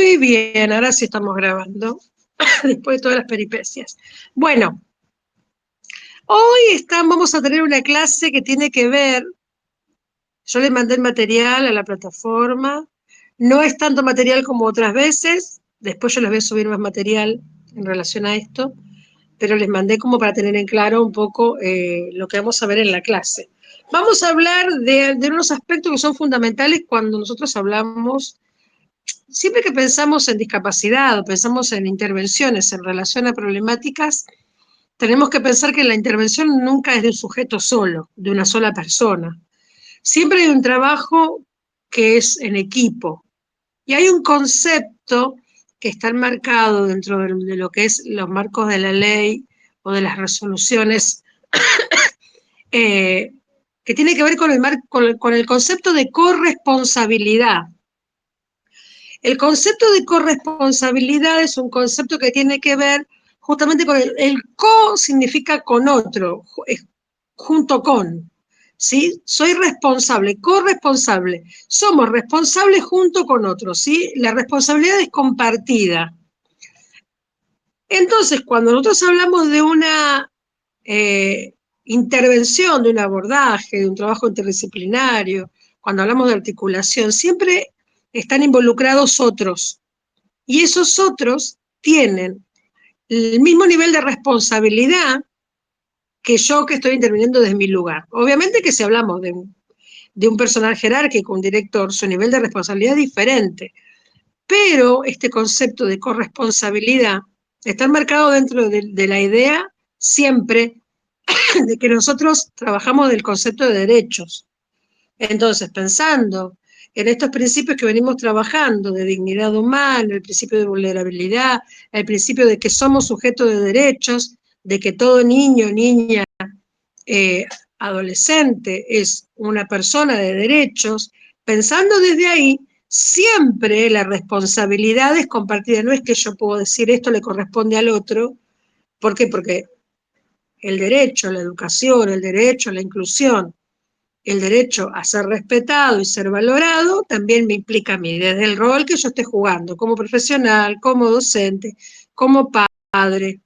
Muy bien, ahora sí estamos grabando, después de todas las peripecias. Bueno, hoy vamos a tener una clase que tiene que ver, yo le mandé el material a la plataforma, no es tanto material como otras veces, después yo les voy a subir más material en relación a esto, pero les mandé como para tener en claro un poco lo que vamos a ver en la clase. Vamos a hablar de unos aspectos que son fundamentales cuando nosotros hablamos. Siempre que pensamos en discapacidad o pensamos en intervenciones en relación a problemáticas, tenemos que pensar que la intervención nunca es de un sujeto solo, de una sola persona. Siempre hay un trabajo que es en equipo. Y hay un concepto que está enmarcado dentro de lo que es los marcos de la ley o de las resoluciones, eh, que tiene que ver con el concepto de corresponsabilidad. El concepto de corresponsabilidad es un concepto que tiene que ver justamente con el co significa con otro, junto con, ¿sí? Soy responsable, corresponsable. Somos responsables junto con otros, ¿sí? La responsabilidad es compartida. Entonces, cuando nosotros hablamos de una intervención, de un abordaje, de un trabajo interdisciplinario, cuando hablamos de articulación, siempre están involucrados otros. Y esos otros tienen el mismo nivel de responsabilidad que yo que estoy interviniendo desde mi lugar. Obviamente que si hablamos de un personal jerárquico, un director, su nivel de responsabilidad es diferente, pero este concepto de corresponsabilidad está enmarcado dentro de la idea siempre de que nosotros trabajamos del concepto de derechos. Entonces, pensando en estos principios que venimos trabajando, de dignidad humana, el principio de vulnerabilidad, el principio de que somos sujetos de derechos, de que todo niño, niña, eh, adolescente es una persona de derechos, pensando desde ahí, siempre la responsabilidad es compartida. No es que yo puedo decir esto le corresponde al otro. ¿Por qué? Porque el derecho a la educación, el derecho a la inclusión, el derecho a ser respetado y ser valorado también me implica a mí, desde el rol que yo esté jugando, como profesional, como docente, como padre,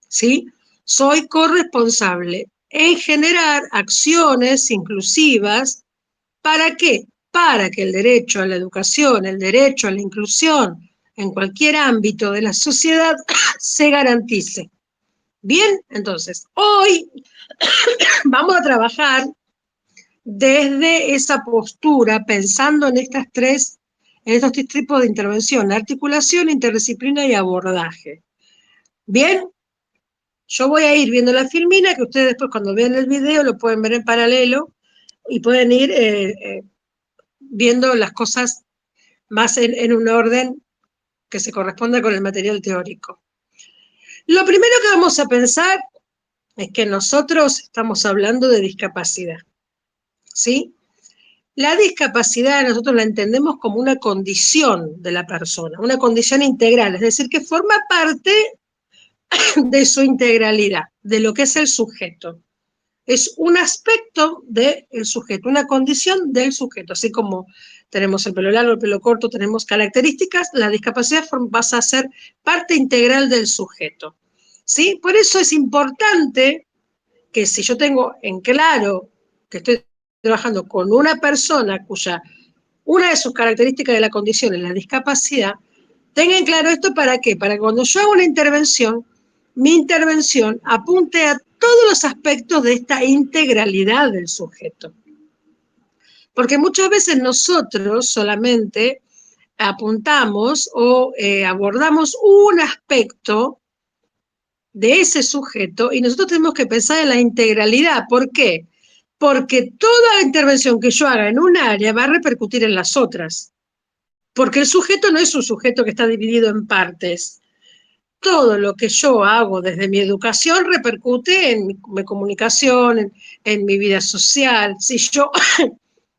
¿sí? Soy corresponsable en generar acciones inclusivas. ¿Para qué? Para que el derecho a la educación, el derecho a la inclusión en cualquier ámbito de la sociedad se garantice. Bien, entonces, hoy vamos a trabajar desde esa postura, pensando en en estos tres tipos de intervención: articulación, interdisciplina y abordaje. Bien, yo voy a ir viendo la filmina, que ustedes después cuando vean el video lo pueden ver en paralelo y pueden ir viendo las cosas más en un orden que se corresponda con el material teórico. Lo primero que vamos a pensar es que nosotros estamos hablando de discapacidad, ¿sí? La discapacidad nosotros la entendemos como una condición de la persona, una condición integral, es decir, que forma parte de su integralidad, de lo que es el sujeto. Es un aspecto del sujeto, una condición del sujeto, así como tenemos el pelo largo, el pelo corto, tenemos características, la discapacidad pasa a ser parte integral del sujeto, ¿sí? Por eso es importante que si yo tengo en claro que estoy trabajando con una persona cuya una de sus características de la condición es la discapacidad, tengan claro esto. ¿Para qué? Para que cuando yo hago una intervención, mi intervención apunte a todos los aspectos de esta integralidad del sujeto. Porque muchas veces nosotros solamente apuntamos o abordamos un aspecto de ese sujeto y nosotros tenemos que pensar en la integralidad. ¿Por qué? Porque toda la intervención que yo haga en un área va a repercutir en las otras. Porque el sujeto no es un sujeto que está dividido en partes. Todo lo que yo hago desde mi educación repercute en mi comunicación, en mi vida social. Si yo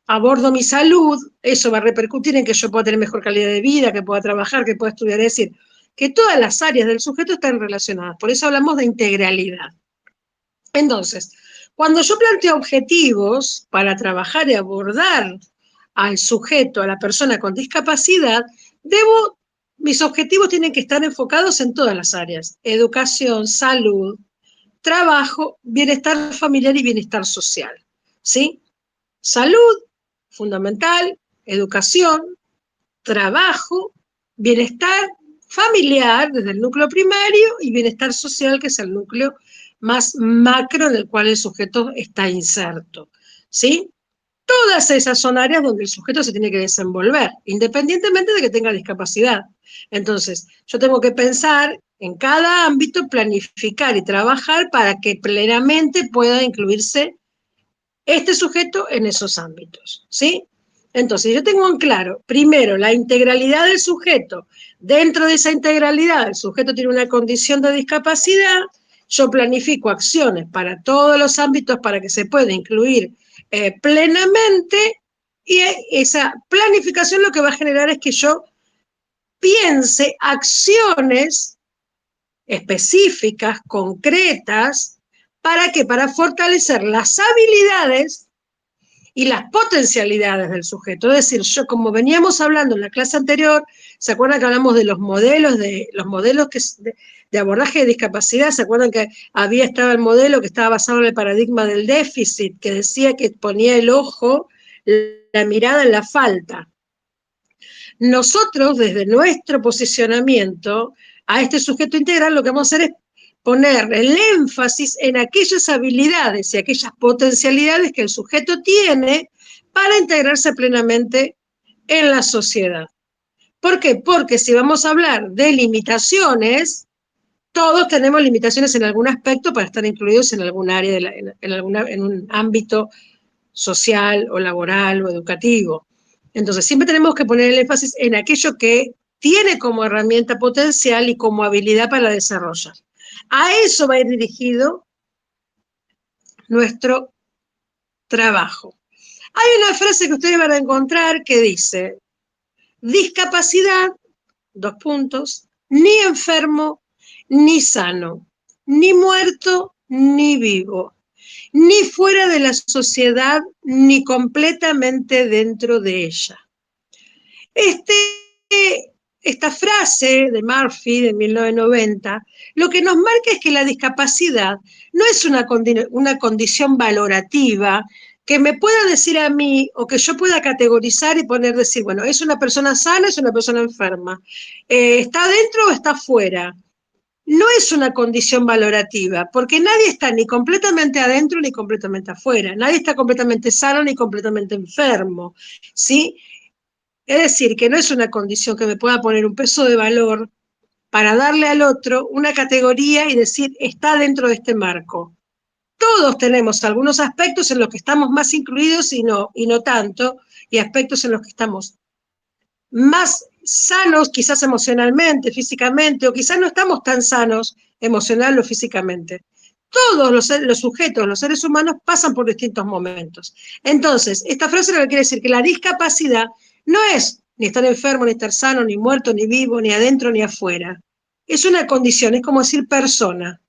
abordo mi salud, eso va a repercutir en que yo pueda tener mejor calidad de vida, que pueda trabajar, que pueda estudiar. Es decir, que todas las áreas del sujeto están relacionadas. Por eso hablamos de integralidad. Entonces, cuando yo planteo objetivos para trabajar y abordar al sujeto, a la persona con discapacidad, debo mis objetivos tienen que estar enfocados en todas las áreas: educación, salud, trabajo, bienestar familiar y bienestar social, ¿sí? Salud, fundamental, educación, trabajo, bienestar familiar desde el núcleo primario y bienestar social, que es el núcleo más macro en el cual el sujeto está inserto, ¿sí? Todas esas son áreas donde el sujeto se tiene que desenvolver, independientemente de que tenga discapacidad. Entonces, yo tengo que pensar en cada ámbito, planificar y trabajar para que plenamente pueda incluirse este sujeto en esos ámbitos, ¿sí? Entonces, yo tengo en claro, primero, la integralidad del sujeto. Dentro de esa integralidad, el sujeto tiene una condición de discapacidad, yo planifico acciones para todos los ámbitos para que se pueda incluir plenamente, y esa planificación lo que va a generar es que yo piense acciones específicas, concretas, ¿para qué? Para fortalecer las habilidades y las potencialidades del sujeto. Es decir, yo, como veníamos hablando en la clase anterior, ¿se acuerdan que hablamos de los modelos de abordaje de discapacidad? ¿Se acuerdan que estaba el modelo que estaba basado en el paradigma del déficit, que decía que ponía el ojo, la mirada en la falta? Nosotros, desde nuestro posicionamiento a este sujeto integral, lo que vamos a hacer es poner el énfasis en aquellas habilidades y aquellas potencialidades que el sujeto tiene para integrarse plenamente en la sociedad. ¿Por qué? Porque si vamos a hablar de limitaciones, todos tenemos limitaciones en algún aspecto para estar incluidos en algún área, en un ámbito social o laboral o educativo. Entonces, siempre tenemos que poner el énfasis en aquello que tiene como herramienta potencial y como habilidad para desarrollar. A eso va a ir dirigido nuestro trabajo. Hay una frase que ustedes van a encontrar que dice: discapacidad, dos puntos, ni enfermo, ni sano, ni muerto, ni vivo, ni fuera de la sociedad, ni completamente dentro de ella. Esta frase de Murphy de 1990 lo que nos marca es que la discapacidad no es una condición valorativa que me pueda decir a mí, o que yo pueda categorizar y decir, bueno, es una persona sana, es una persona enferma, está dentro o está fuera. No es una condición valorativa, porque nadie está ni completamente adentro ni completamente afuera, nadie está completamente sano ni completamente enfermo, ¿sí? Es decir, que no es una condición que me pueda poner un peso de valor para darle al otro una categoría y decir, está dentro de este marco. Todos tenemos algunos aspectos en los que estamos más incluidos y no tanto, y aspectos en los que estamos más sanos, quizás emocionalmente, físicamente, o quizás no estamos tan sanos emocional o físicamente. Todos los sujetos, los seres humanos, pasan por distintos momentos. Entonces, esta frase lo que quiere decir que la discapacidad no es ni estar enfermo, ni estar sano, ni muerto, ni vivo, ni adentro, ni afuera. Es una condición, es como decir persona,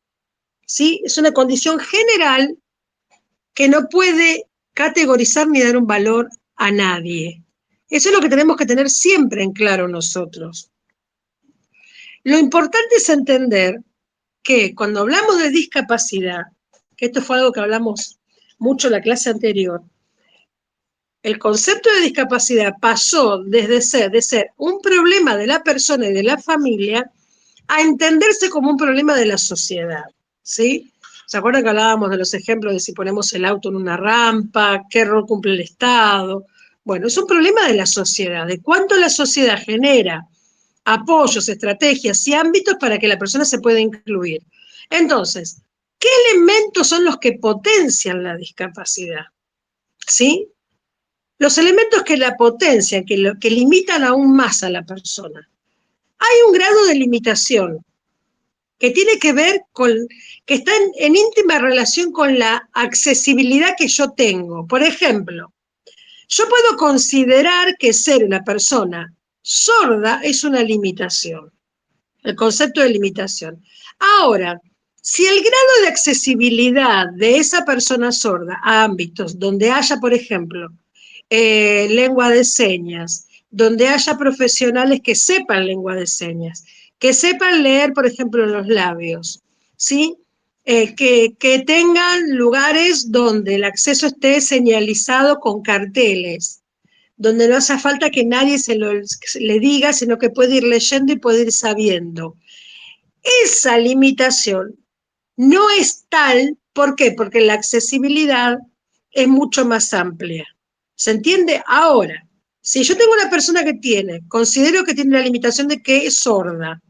¿sí? Es una condición general que no puede categorizar ni dar un valor a nadie. Eso es lo que tenemos que tener siempre en claro nosotros. Lo importante es entender que cuando hablamos de discapacidad, que esto fue algo que hablamos mucho en la clase anterior, el concepto de discapacidad pasó de ser un problema de la persona y de la familia a entenderse como un problema de la sociedad, ¿sí? ¿Se acuerdan que hablábamos de los ejemplos de si ponemos el auto en una rampa, qué rol cumple el Estado? Bueno, es un problema de la sociedad, de cuánto la sociedad genera apoyos, estrategias y ámbitos para que la persona se pueda incluir. Entonces, ¿qué elementos son los que potencian la discapacidad? ¿Sí? Los elementos que la potencian, que limitan aún más a la persona. Hay un grado de limitación que tiene que ver que está en íntima relación con la accesibilidad que yo tengo. Por ejemplo, yo puedo considerar que ser una persona sorda es una limitación, el concepto de limitación. Ahora, si el grado de accesibilidad de esa persona sorda a ámbitos donde haya, por ejemplo, lengua de señas, donde haya profesionales que sepan lengua de señas, que sepan leer, por ejemplo, los labios, ¿sí? Que tengan lugares donde el acceso esté señalizado con carteles, donde no hace falta que nadie le diga, sino que puede ir leyendo y puede ir sabiendo. Esa limitación no es tal, ¿por qué? Porque la accesibilidad es mucho más amplia. ¿Se entiende? Ahora, si yo tengo una persona que considero que tiene la limitación de que es sorda,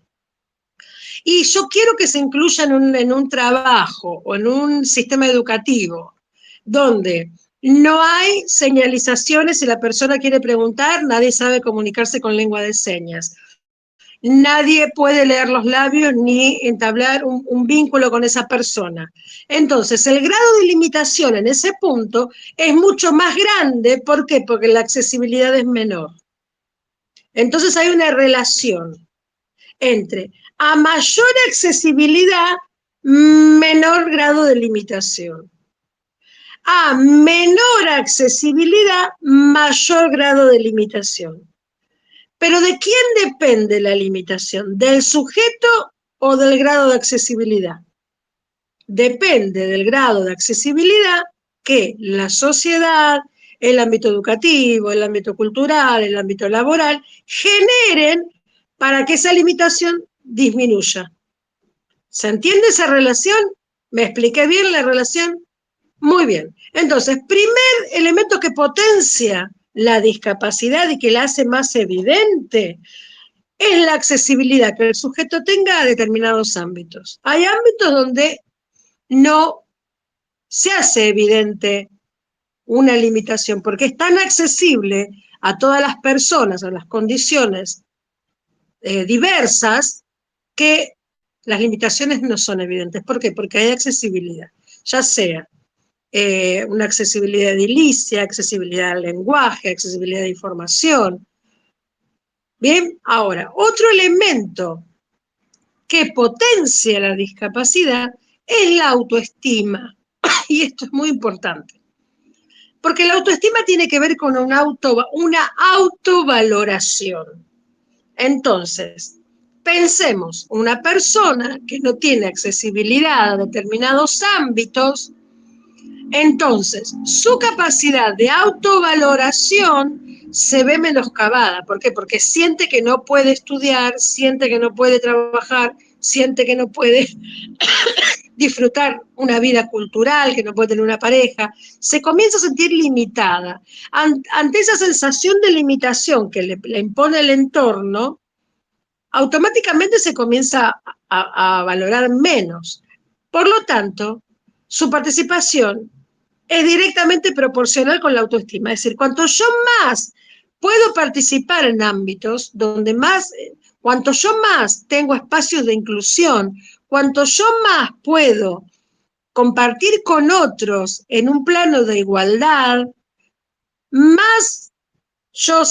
y yo quiero que se incluya en un trabajo o en un sistema educativo donde no hay señalizaciones, si la persona quiere preguntar, nadie sabe comunicarse con lengua de señas. Nadie puede leer los labios ni entablar un vínculo con esa persona. Entonces, el grado de limitación en ese punto es mucho más grande. ¿Por qué? Porque la accesibilidad es menor. Entonces hay una relación entre a mayor accesibilidad, menor grado de limitación. A menor accesibilidad, mayor grado de limitación. Pero ¿de quién depende la limitación? ¿Del sujeto o del grado de accesibilidad? Depende del grado de accesibilidad que la sociedad, el ámbito educativo, el ámbito cultural, el ámbito laboral, generen para que esa limitación disminuya. ¿Se entiende esa relación? ¿Me expliqué bien la relación? Muy bien. Entonces, primer elemento que potencia la discapacidad y que la hace más evidente es la accesibilidad que el sujeto tenga a determinados ámbitos. Hay ámbitos donde no se hace evidente una limitación porque es tan accesible a todas las personas, a las condiciones diversas, que las limitaciones no son evidentes. ¿Por qué? Porque hay accesibilidad, ya sea una accesibilidad edilicia, accesibilidad al lenguaje, accesibilidad de información. Bien, ahora, otro elemento que potencia la discapacidad es la autoestima. Y esto es muy importante. Porque la autoestima tiene que ver con una autovaloración. Entonces, pensemos, una persona que no tiene accesibilidad a determinados ámbitos, entonces su capacidad de autovaloración se ve menoscabada. ¿Por qué? Porque siente que no puede estudiar, siente que no puede trabajar, siente que no puede disfrutar una vida cultural, que no puede tener una pareja, se comienza a sentir limitada. Ante esa sensación de limitación que le impone el entorno, automáticamente se comienza a valorar menos. Por lo tanto, su participación es directamente proporcional con la autoestima. Es decir, cuanto yo más puedo participar en ámbitos donde cuanto yo más tengo espacios de inclusión, cuanto yo más puedo compartir con otros en un plano de igualdad, más yo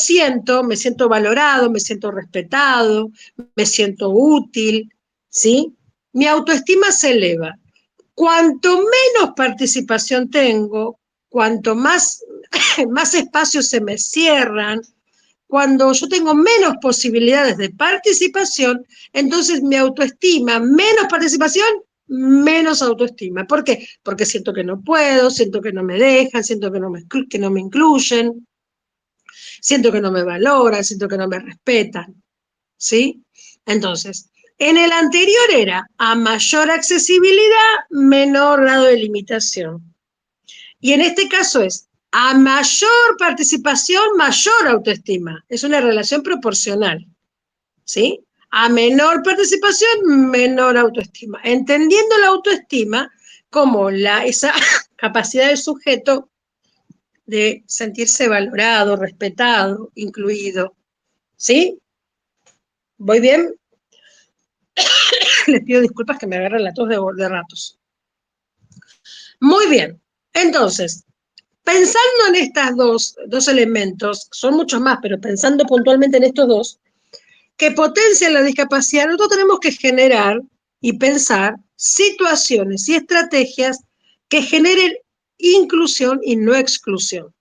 me siento valorado, me siento respetado, me siento útil, ¿sí? Mi autoestima se eleva. Cuanto menos participación tengo, cuanto más, más espacios se me cierran, cuando yo tengo menos posibilidades de participación, entonces mi autoestima, menos participación, menos autoestima. ¿Por qué? Porque siento que no puedo, siento que no me dejan, siento que no me incluyen, siento que no me valoran, siento que no me respetan, ¿sí? Entonces, en el anterior era a mayor accesibilidad, menor grado de limitación. Y en este caso es a mayor participación, mayor autoestima. Es una relación proporcional, ¿sí? A menor participación, menor autoestima. Entendiendo la autoestima como esa capacidad del sujeto de sentirse valorado, respetado, incluido, ¿sí? ¿Voy bien? Les pido disculpas que me agarran la tos de ratos. Muy bien. Entonces, pensando en estos dos elementos, son muchos más, pero pensando puntualmente en estos dos, que potencian la discapacidad, nosotros tenemos que generar y pensar situaciones y estrategias que generen inclusión y no exclusión.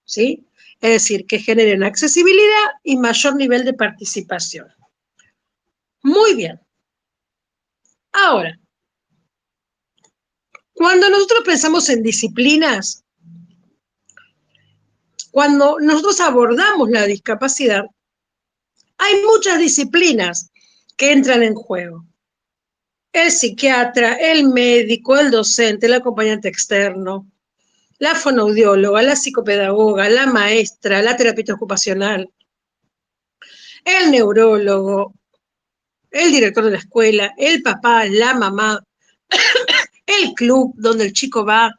¿sí? Es decir, que generen accesibilidad y mayor nivel de participación. Muy bien. Ahora, cuando nosotros pensamos en disciplinas, cuando nosotros abordamos la discapacidad, hay muchas disciplinas que entran en juego. El psiquiatra, el médico, el docente, el acompañante externo, la fonoaudióloga, la psicopedagoga, la maestra, la terapeuta ocupacional, el neurólogo, el director de la escuela, el papá, la mamá, el club donde el chico va.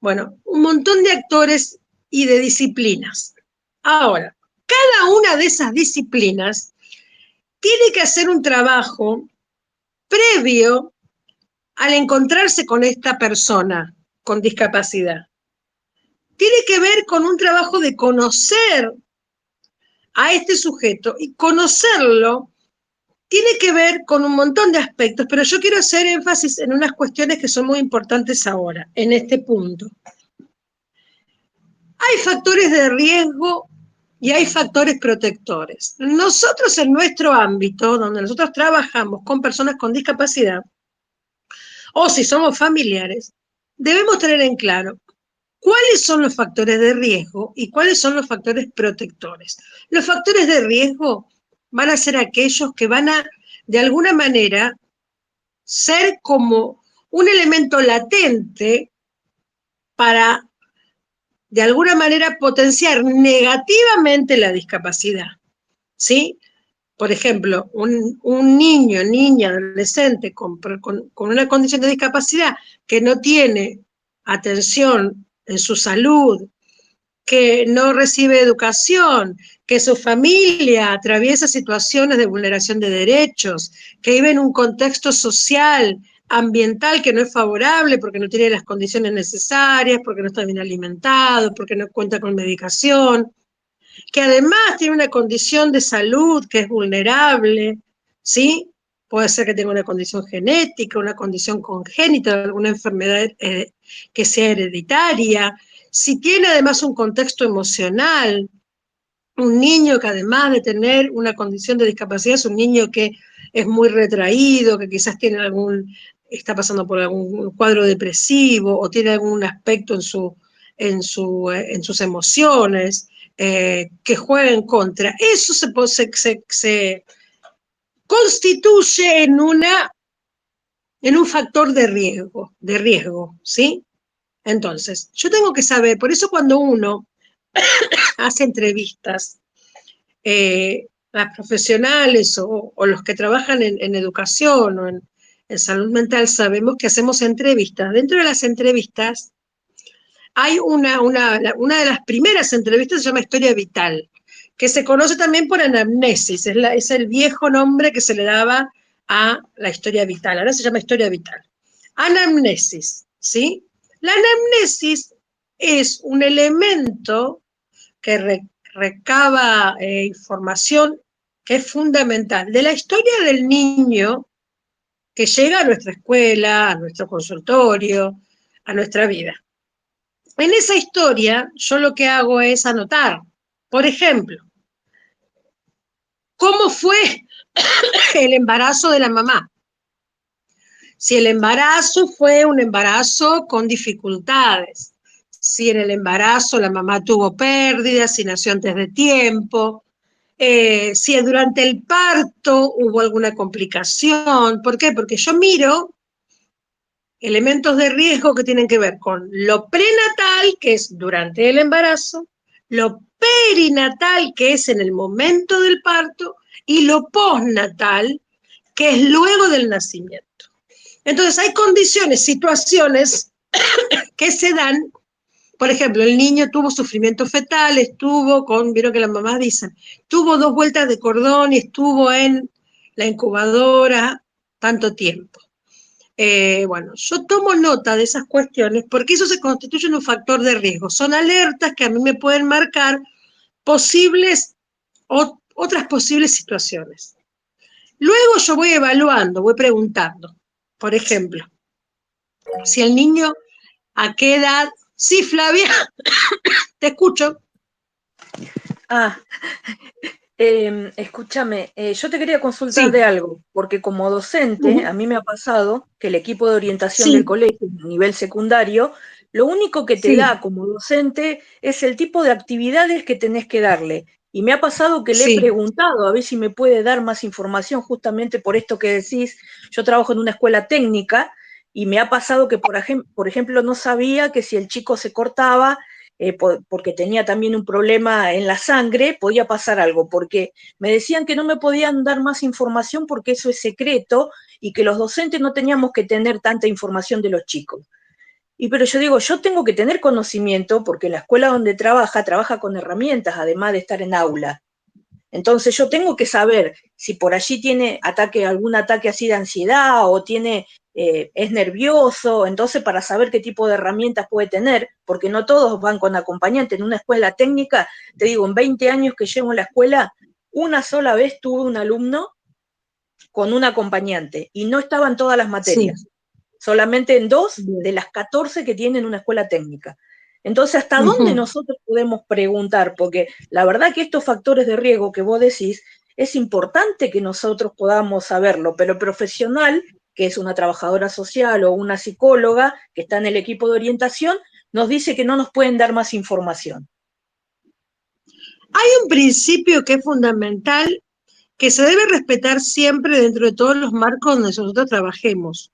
Bueno, un montón de actores y de disciplinas. Ahora, cada una de esas disciplinas tiene que hacer un trabajo previo al encontrarse con esta persona con discapacidad. Tiene que ver con un trabajo de conocer a este sujeto, y conocerlo tiene que ver con un montón de aspectos, pero yo quiero hacer énfasis en unas cuestiones que son muy importantes ahora, en este punto. Hay factores de riesgo y hay factores protectores. Nosotros en nuestro ámbito, donde nosotros trabajamos con personas con discapacidad, o si somos familiares, debemos tener en claro cuáles son los factores de riesgo y cuáles son los factores protectores. Los factores de riesgo van a ser aquellos que van a, de alguna manera, ser como un elemento latente para, de alguna manera, potenciar negativamente la discapacidad, ¿sí? Por ejemplo, un niño, niña, adolescente con una condición de discapacidad que no tiene atención en su salud, que no recibe educación, que su familia atraviesa situaciones de vulneración de derechos, que vive en un contexto social, ambiental que no es favorable porque no tiene las condiciones necesarias, porque no está bien alimentado, porque no cuenta con medicación, que además tiene una condición de salud que es vulnerable, ¿sí? Puede ser que tenga una condición genética, una condición congénita, alguna enfermedad que sea hereditaria. Si tiene además un contexto emocional, un niño que además de tener una condición de discapacidad es un niño que es muy retraído, que quizás tiene está pasando por algún cuadro depresivo o tiene algún aspecto en sus emociones que juega en contra. Eso se constituye en un factor de riesgo, ¿sí? Entonces, yo tengo que saber, por eso cuando uno hace entrevistas, las profesionales o los que trabajan en educación o en salud mental, sabemos que hacemos entrevistas. Dentro de las entrevistas hay una de las primeras entrevistas se llama Historia Vital, que se conoce también por anamnesis, es el viejo nombre que se le daba a la historia vital, ahora se llama Historia Vital. Anamnesis, ¿sí? La anamnesis es un elemento que recaba información que es fundamental de la historia del niño que llega a nuestra escuela, a nuestro consultorio, a nuestra vida. En esa historia, yo lo que hago es anotar, por ejemplo, cómo fue el embarazo de la mamá. Si el embarazo fue un embarazo con dificultades, si en el embarazo la mamá tuvo pérdidas, si nació antes de tiempo, si durante el parto hubo alguna complicación. ¿Por qué? Porque yo miro elementos de riesgo que tienen que ver con lo prenatal, que es durante el embarazo, lo perinatal, que es en el momento del parto, y lo postnatal, que es luego del nacimiento. Entonces hay condiciones, situaciones que se dan. Por ejemplo, el niño tuvo sufrimiento fetal, vieron que las mamás dicen, tuvo 2 vueltas de cordón y estuvo en la incubadora tanto tiempo. Bueno, yo tomo nota de esas cuestiones porque eso se constituye en un factor de riesgo. Son alertas que a mí me pueden marcar otras posibles situaciones. Luego yo voy evaluando, voy preguntando. Por ejemplo, si el niño, ¿a qué edad? Sí, Flavia. Te escucho. Ah, escúchame, yo te quería consultar Sí, de algo, porque como docente, a ujú, mí me ha pasado que el equipo de orientación del sí, colegio, a nivel secundario, lo único que te sí, da como docente es el tipo de actividades que tenés que darle. Y me ha pasado que le he sí, preguntado a ver si me puede dar más información justamente por esto que decís. Yo trabajo en una escuela técnica y me ha pasado que, por ejemplo, no sabía que si el chico se cortaba porque tenía también un problema en la sangre, podía pasar algo, porque me decían que no me podían dar más información porque eso es secreto y que los docentes no teníamos que tener tanta información de los chicos. Y pero yo digo, yo tengo que tener conocimiento porque la escuela donde trabaja con herramientas, además de estar en aula. Entonces yo tengo que saber si por allí tiene algún ataque así de ansiedad o es nervioso, entonces para saber qué tipo de herramientas puede tener, porque no todos van con acompañante. En una escuela técnica, te digo, en 20 años que llevo en la escuela, una sola vez tuve un alumno con un acompañante y no estaban todas las sí, materias, solamente en 2 bien. de las 14 que tienen una escuela técnica. Entonces, ¿hasta dónde Ujú. nosotros podemos preguntar? Porque la verdad que estos factores de riesgo que vos decís, es importante que nosotros podamos saberlo, pero el profesional, que es una trabajadora social o una psicóloga que está en el equipo de orientación, nos dice que no nos pueden dar más información. Hay un principio que es fundamental, que se debe respetar siempre dentro de todos los marcos donde nosotros trabajemos,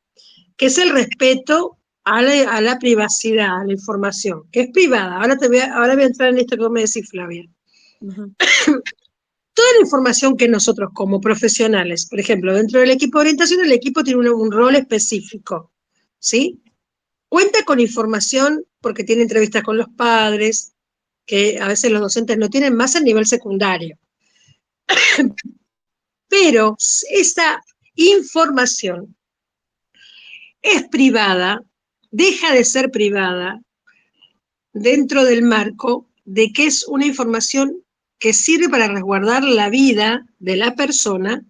que es el respeto a la privacidad, a la información, que es privada. Ahora voy a entrar en esto que vos me decís, Flavia. Uh -huh. Toda la información que nosotros como profesionales, por ejemplo, dentro del equipo de orientación, el equipo tiene un rol específico, ¿sí? Cuenta con información porque tiene entrevistas con los padres, que a veces los docentes no tienen más a nivel secundario. Pero esa información es privada, deja de ser privada dentro del marco de que es una información que sirve para resguardar la vida de la persona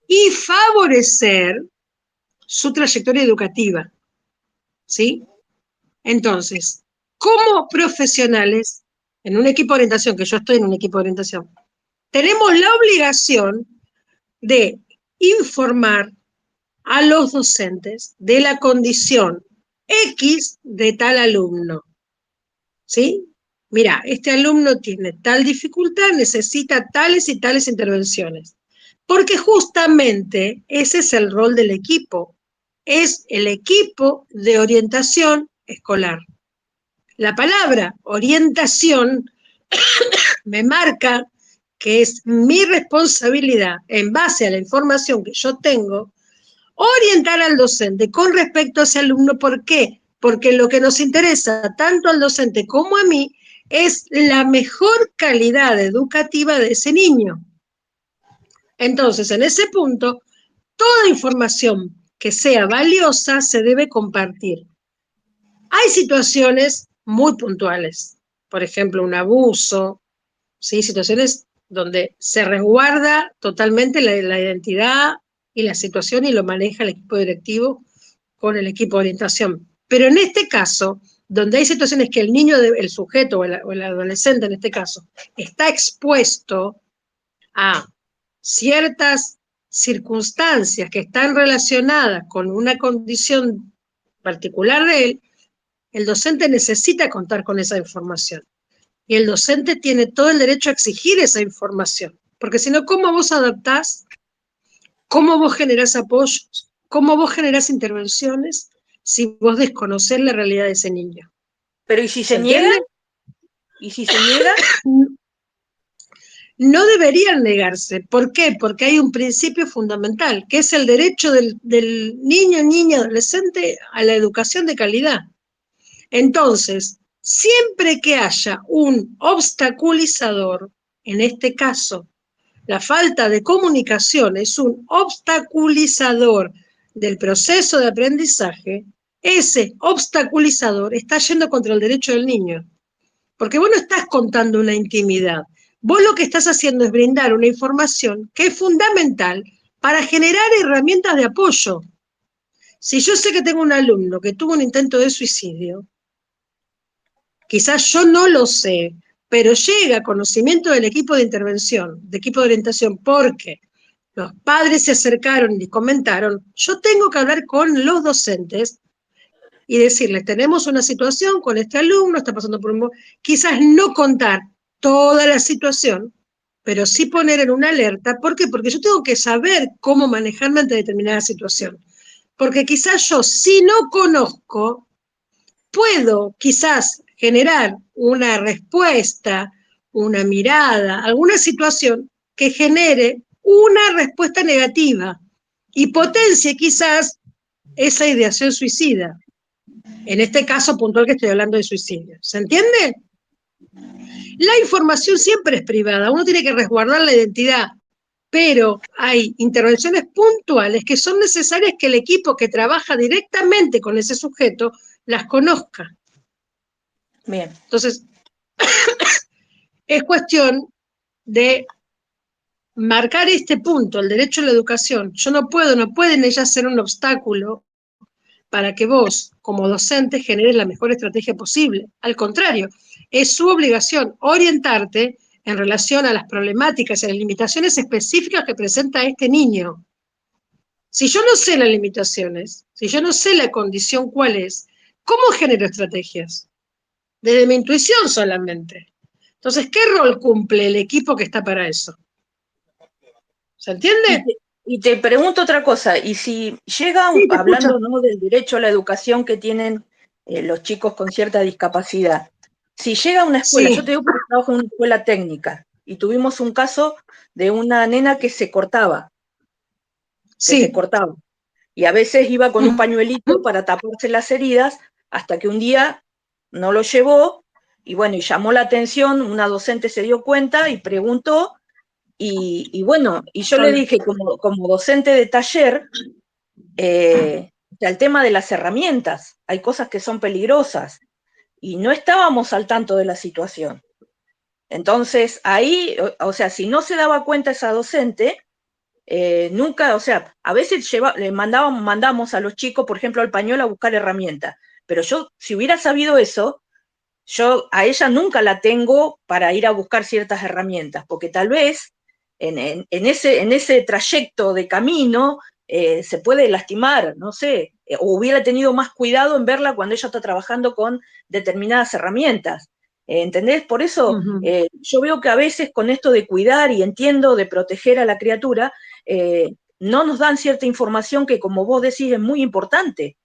y favorecer su trayectoria educativa, ¿sí? Entonces, como profesionales, en un equipo de orientación, que yo estoy en un equipo de orientación, tenemos la obligación de informar a los docentes de la condición X de tal alumno, ¿sí? Mira, este alumno tiene tal dificultad, necesita tales y tales intervenciones, porque justamente ese es el rol del equipo, es el equipo de orientación escolar. La palabra orientación me marca que es mi responsabilidad, en base a la información que yo tengo, orientar al docente con respecto a ese alumno. ¿Por qué? Porque lo que nos interesa tanto al docente como a mí es la mejor calidad educativa de ese niño. Entonces, en ese punto, toda información que sea valiosa se debe compartir. Hay situaciones muy puntuales, por ejemplo, un abuso, ¿sí? Situaciones donde se resguarda totalmente la identidad y la situación y lo maneja el equipo directivo con el equipo de orientación. Pero en este caso, donde hay situaciones que el niño, el sujeto o el adolescente en este caso, está expuesto a ciertas circunstancias que están relacionadas con una condición particular de él, el docente necesita contar con esa información. Y el docente tiene todo el derecho a exigir esa información. Porque si no, ¿cómo vos adaptás? ¿Cómo vos generás apoyos? ¿Cómo vos generás intervenciones si vos desconocés la realidad de ese niño? Pero ¿y si ¿Se se niegan? entiende? ¿Y si se niegan? No deberían negarse. ¿Por qué? Porque hay un principio fundamental, que es el derecho del niño, niña, adolescente a la educación de calidad. Entonces, siempre que haya un obstaculizador, en este caso, la falta de comunicación es un obstaculizador del proceso de aprendizaje, ese obstaculizador está yendo contra el derecho del niño. Porque vos no estás contando una intimidad. Vos lo que estás haciendo es brindar una información que es fundamental para generar herramientas de apoyo. Si yo sé que tengo un alumno que tuvo un intento de suicidio, quizás yo no lo sé, pero llega a conocimiento del equipo de intervención, de equipo de orientación, porque los padres se acercaron y comentaron, yo tengo que hablar con los docentes y decirles, tenemos una situación con este alumno, está pasando por un... Quizás no contar toda la situación, pero sí poner en una alerta. ¿Por qué? Porque yo tengo que saber cómo manejarme ante determinada situación. Porque quizás yo, si no conozco, puedo quizás generar una respuesta, una mirada, alguna situación que genere una respuesta negativa y potencie quizás esa ideación suicida. En este caso puntual que estoy hablando de suicidio. ¿Se entiende? La información siempre es privada, uno tiene que resguardar la identidad, pero hay intervenciones puntuales que son necesarias que el equipo que trabaja directamente con ese sujeto las conozca. Bien. Entonces, es cuestión de marcar este punto, el derecho a la educación. Yo no pueden ellas ser un obstáculo para que vos, como docente, generes la mejor estrategia posible. Al contrario, es su obligación orientarte en relación a las problemáticas y las limitaciones específicas que presenta este niño. Si yo no sé las limitaciones, si yo no sé la condición cuál es, ¿cómo genero estrategias? Desde mi intuición solamente. Entonces, ¿qué rol cumple el equipo que está para eso? ¿Se Y entiende? te, y te pregunto otra cosa, y si llega, Sí, te escucho. hablando, ¿no?, del derecho a la educación que tienen los chicos con cierta discapacidad, si llega a una escuela, yo Sí, te digo porque trabajo en una escuela técnica, y tuvimos un caso de una nena que se sí. cortaba, y a veces iba con un pañuelito para taparse las heridas, hasta que un día no lo llevó, y bueno, y llamó la atención, una docente se dio cuenta y preguntó, y bueno, y yo le dije como docente de taller, el tema de las herramientas, hay cosas que son peligrosas, y no estábamos al tanto de la situación. Entonces, ahí, o sea, si no se daba cuenta esa docente, nunca, o sea, a veces le mandamos a los chicos, por ejemplo, al pañuelo a buscar herramientas, pero yo, si hubiera sabido eso, yo a ella nunca la tengo para ir a buscar ciertas herramientas, porque tal vez en ese trayecto de camino se puede lastimar, no sé, o hubiera tenido más cuidado en verla cuando ella está trabajando con determinadas herramientas. ¿Entendés? Por eso yo veo que a veces con esto de cuidar y entiendo de proteger a la criatura, no nos dan cierta información que, como vos decís, es muy importante,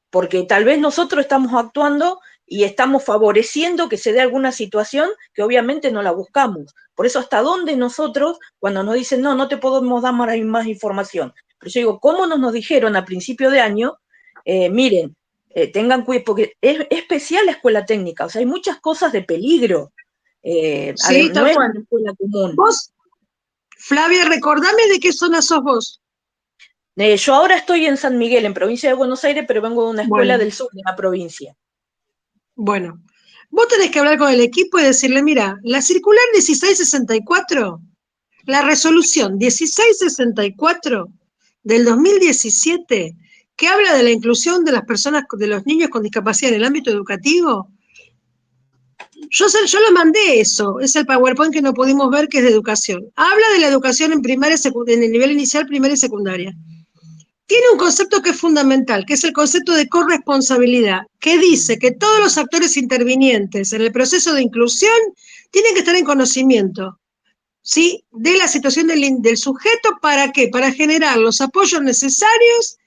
porque tal vez nosotros estamos actuando y estamos favoreciendo que se dé alguna situación que obviamente no la buscamos. Por eso, ¿hasta dónde nosotros, cuando nos dicen, no, no te podemos dar más información? Pero yo digo, ¿cómo nos dijeron a principio de año? Miren, tengan cuidado, porque es especial la escuela técnica, o sea, hay muchas cosas de peligro. Sí, No tal es cual. una escuela común. Vos, Flavia, recordame de qué zona sos vos. Yo ahora estoy en San Miguel, en provincia de Buenos Aires, pero vengo de una escuela Bueno, del sur de la provincia. bueno. Vos tenés que hablar con el equipo y decirle, mira, la circular 1664, la resolución 1664 del 2017, que habla de la inclusión de las personas, de los niños con discapacidad en el ámbito educativo, yo lo mandé eso, es el PowerPoint que no pudimos ver, que es de educación. Habla de la educación en primaria, en el nivel inicial, primaria y secundaria. Tiene un concepto que es fundamental, que es el concepto de corresponsabilidad, que dice que todos los actores intervinientes en el proceso de inclusión tienen que estar en conocimiento, ¿sí?, de la situación del sujeto. ¿Para qué? Para generar los apoyos necesarios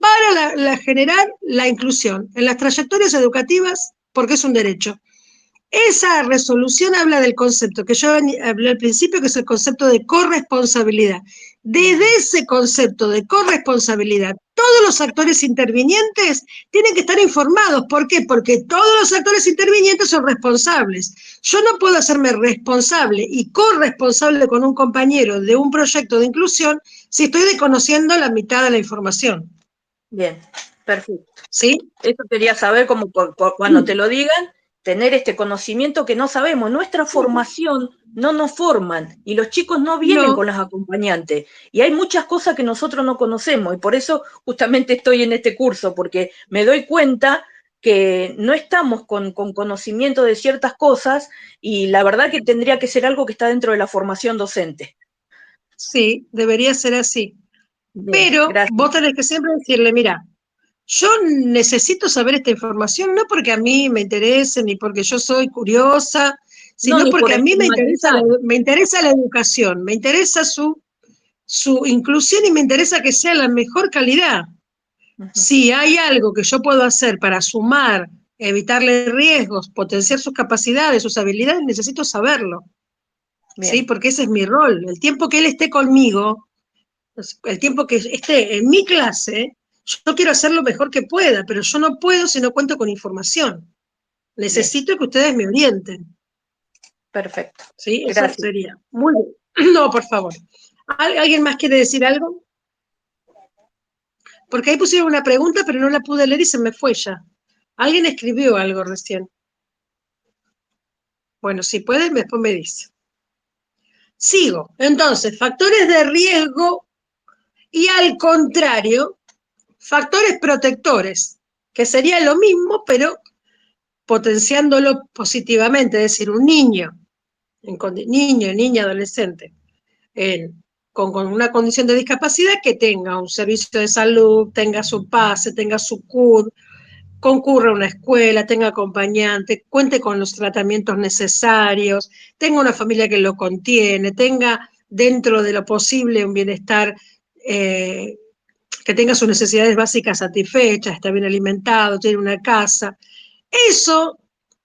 para generar la inclusión en las trayectorias educativas, porque es un derecho. Esa resolución habla del concepto que yo hablé al principio, que es el concepto de corresponsabilidad. Desde ese concepto de corresponsabilidad, todos los actores intervinientes tienen que estar informados. ¿Por qué? Porque todos los actores intervinientes son responsables. Yo no puedo hacerme responsable y corresponsable con un compañero de un proyecto de inclusión si estoy desconociendo la mitad de la información. Bien, perfecto. ¿Sí? Eso quería saber, como cuando te lo digan, tener este conocimiento que no sabemos. Nuestra formación no nos forman y los chicos no vienen No, con los acompañantes. Y hay muchas cosas que nosotros no conocemos y por eso justamente estoy en este curso, porque me doy cuenta que no estamos con conocimiento de ciertas cosas y la verdad que tendría que ser algo que está dentro de la formación docente. Sí, debería ser así. Bien, Pero gracias. vos tenés que siempre decirle, mira, yo necesito saber esta información, no porque a mí me interese, ni porque yo soy curiosa, No, sino ni por porque a mí estigmatizar. me interesa la educación, me interesa su inclusión y me interesa que sea la mejor calidad. Ujú. Si hay algo que yo puedo hacer para sumar, evitarle riesgos, potenciar sus capacidades, sus habilidades, necesito saberlo, ¿sí? Bien, Porque ese es mi rol. El tiempo que él esté conmigo, el tiempo que esté en mi clase, yo quiero hacer lo mejor que pueda, pero yo no puedo si no cuento con información. bien, Necesito que ustedes me orienten, perfecto. ¿sí? Eso Gracias. sería. Muy bien. No, por favor. ¿Alguien más quiere decir algo? Porque ahí pusieron una pregunta, pero no la pude leer y se me fue ya. Alguien escribió algo recién. Bueno, si pueden, después me dice. Sigo. Entonces, factores de riesgo y al contrario, factores protectores, que sería lo mismo, pero potenciándolo positivamente, es decir, un niño, niño, niña, adolescente, con una condición de discapacidad que tenga un servicio de salud, tenga su pase, tenga su CUD, concurra a una escuela, tenga acompañante, cuente con los tratamientos necesarios, tenga una familia que lo contiene, tenga dentro de lo posible un bienestar, que tenga sus necesidades básicas satisfechas, está bien alimentado, tiene una casa. Eso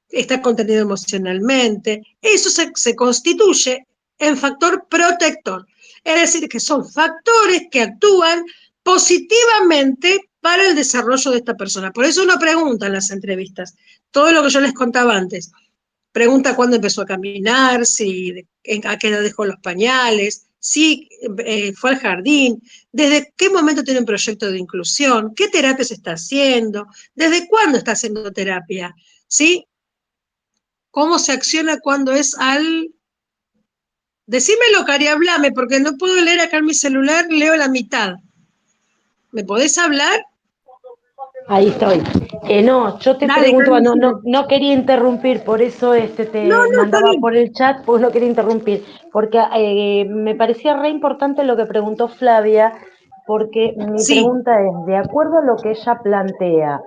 está contenido emocionalmente, eso se constituye en factor protector. Es decir, que son factores que actúan positivamente para el desarrollo de esta persona. Por eso uno pregunta en las entrevistas, todo lo que yo les contaba antes, pregunta cuándo empezó a caminar, a qué edad dejó los pañales, si fue al jardín, desde qué momento tiene un proyecto de inclusión, qué terapia se está haciendo, desde cuándo está haciendo terapia, ¿sí? Cómo se acciona cuando es al... Decímelo, Cari, hablame, porque no puedo leer acá en mi celular, leo la mitad. ¿Me podés hablar? Ahí estoy. No, yo te Dale, pregunto, Cari, no, decime. no quería interrumpir, por eso No, te no, está mandaba bien. por el chat, pues no quería interrumpir, porque me parecía re importante lo que preguntó Flavia, porque mi Sí, pregunta es, de acuerdo a lo que ella plantea,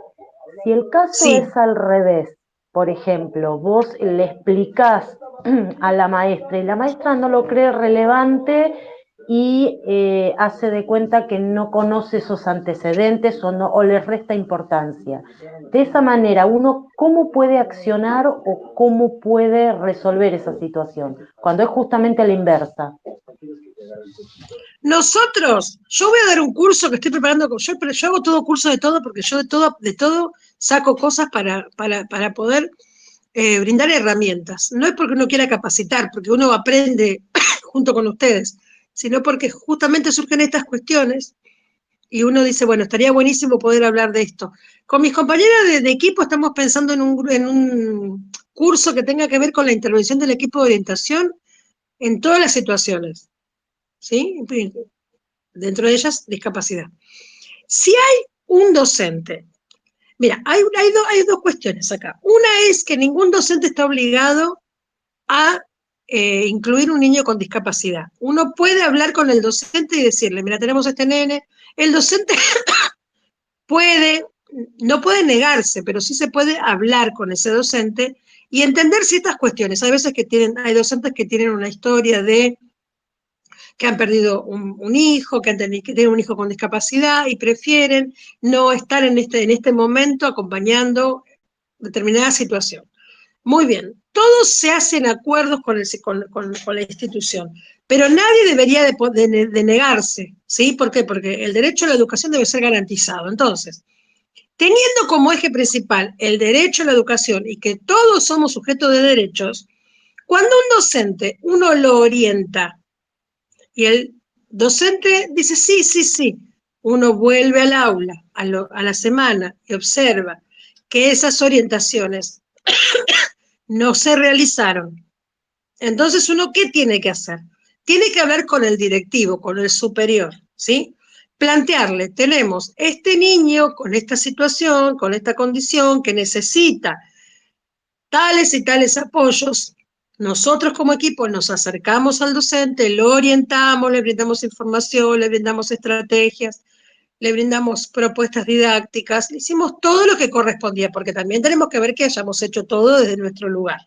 si el caso sí. es al revés, por ejemplo, vos le explicás a la maestra y la maestra no lo cree relevante y hace de cuenta que no conoce esos antecedentes o, no, o le resta importancia. De esa manera, uno, ¿cómo puede accionar o cómo puede resolver esa situación? Cuando es justamente a la inversa. Nosotros, yo voy a dar un curso que estoy preparando, yo hago todo curso de todo porque yo de todo saco cosas para poder brindar herramientas. No es porque uno quiera capacitar, porque uno aprende junto con ustedes, sino porque justamente surgen estas cuestiones y uno dice, bueno, estaría buenísimo poder hablar de esto. Con mis compañeras de equipo estamos pensando en un curso que tenga que ver con la intervención del equipo de orientación en todas las situaciones, ¿sí? Dentro de ellas, discapacidad. Si hay un docente, mira, hay dos cuestiones acá. Una es que ningún docente está obligado a incluir un niño con discapacidad. Uno puede hablar con el docente y decirle, mira, tenemos este nene, el docente puede, no puede negarse, pero sí se puede hablar con ese docente y entender ciertas cuestiones. Hay veces que hay docentes que tienen una historia de que han perdido un hijo, que tienen un hijo con discapacidad y prefieren no estar en este momento acompañando determinada situación. Muy bien, todos se hacen acuerdos con la institución, pero nadie debería de negarse, ¿sí? ¿Por qué? Porque el derecho a la educación debe ser garantizado. Entonces, teniendo como eje principal el derecho a la educación y que todos somos sujetos de derechos, cuando un docente uno lo orienta y el docente dice sí, sí, sí, uno vuelve al aula a la semana y observa que esas orientaciones no se realizaron. Entonces, ¿uno qué tiene que hacer? Tiene que hablar con el directivo, con el superior, ¿sí? plantearle, tenemos este niño con esta situación, con esta condición, que necesita tales y tales apoyos. Nosotros como equipo nos acercamos al docente, lo orientamos, le brindamos información, le brindamos estrategias, le brindamos propuestas didácticas, le hicimos todo lo que correspondía, porque también tenemos que ver que hayamos hecho todo desde nuestro lugar.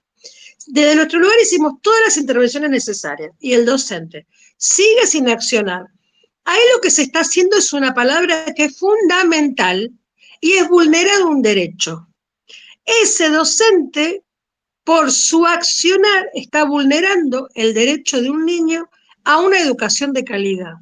Desde nuestro lugar hicimos todas las intervenciones necesarias y el docente sigue sin accionar. Ahí lo que se está haciendo es una palabra que es fundamental y es vulnerar un derecho. Ese docente, por su accionar, está vulnerando el derecho de un niño a una educación de calidad,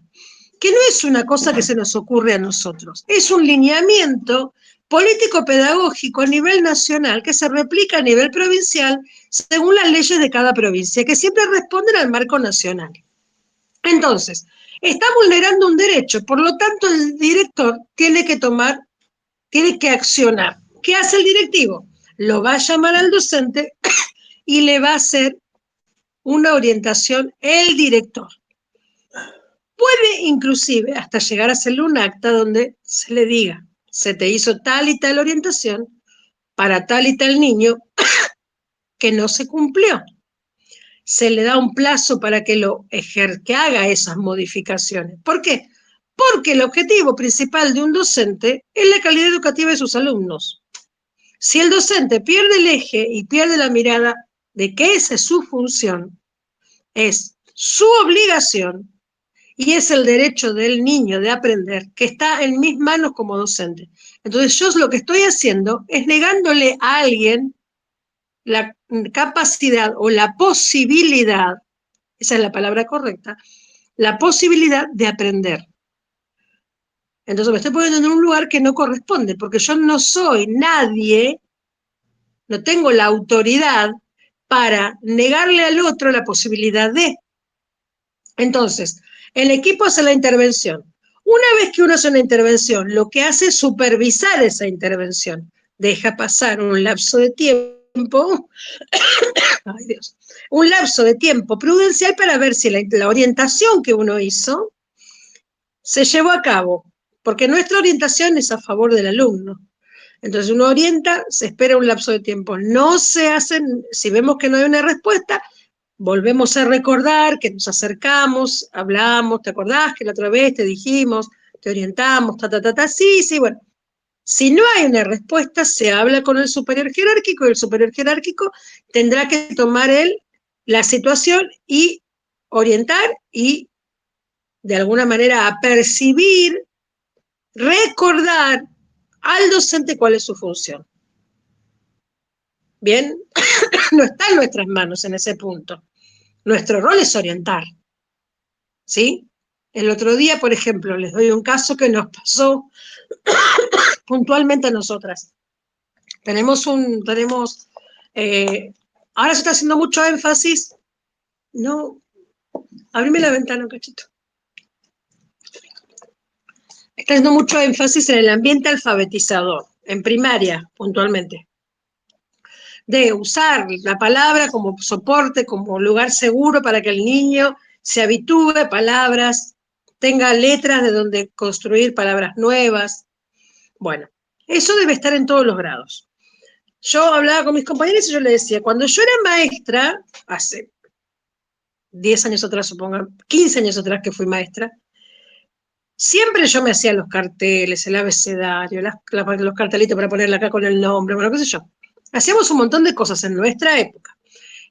que no es una cosa que se nos ocurre a nosotros, es un lineamiento político-pedagógico a nivel nacional que se replica a nivel provincial según las leyes de cada provincia, que siempre responden al marco nacional. Entonces, está vulnerando un derecho, por lo tanto el director tiene que accionar. ¿Qué hace el directivo? Lo va a llamar al docente y le va a hacer una orientación el director. Puede inclusive hasta llegar a hacerle un acta donde se le diga, se te hizo tal y tal orientación para tal y tal niño que no se cumplió. Se le da un plazo para que que haga esas modificaciones. ¿Por qué? Porque el objetivo principal de un docente es la calidad educativa de sus alumnos. Si el docente pierde el eje y pierde la mirada de que esa es su función, es su obligación y es el derecho del niño de aprender, que está en mis manos como docente. Entonces yo lo que estoy haciendo es negándole a alguien la capacidad o la posibilidad, esa es la palabra correcta, la posibilidad de aprender. Entonces me estoy poniendo en un lugar que no corresponde, porque yo no soy nadie, no tengo la autoridad para negarle al otro la posibilidad de. Entonces, el equipo hace la intervención. Una vez que uno hace una intervención, lo que hace es supervisar esa intervención. Deja pasar un lapso de tiempo, ay Dios, un lapso de tiempo prudencial para ver si la orientación que uno hizo se llevó a cabo, porque nuestra orientación es a favor del alumno. Entonces uno orienta, se espera un lapso de tiempo. No se hacen, si vemos que no hay una respuesta, volvemos a recordar que nos acercamos, hablamos, ¿te acordás que la otra vez te dijimos, te orientamos, sí, sí, bueno. Si no hay una respuesta, se habla con el superior jerárquico y el superior jerárquico tendrá que tomar él la situación y orientar y de alguna manera apercibir, recordar al docente cuál es su función. Bien, no está en nuestras manos en ese punto. Nuestro rol es orientar, ¿sí? El otro día, por ejemplo, les doy un caso que nos pasó puntualmente a nosotras. Ahora se está haciendo mucho énfasis, no, abrime la ventana un cachito. Está haciendo mucho énfasis en el ambiente alfabetizador, en primaria, puntualmente. De usar la palabra como soporte, como lugar seguro para que el niño se habitúe a palabras, tenga letras de donde construir palabras nuevas. Bueno, eso debe estar en todos los grados. Yo hablaba con mis compañeros y yo les decía, cuando yo era maestra, hace 10 años atrás, supongan, 15 años atrás que fui maestra, siempre yo me hacía los carteles, el abecedario, los cartelitos para ponerle acá con el nombre, bueno, qué sé yo. Hacíamos un montón de cosas en nuestra época.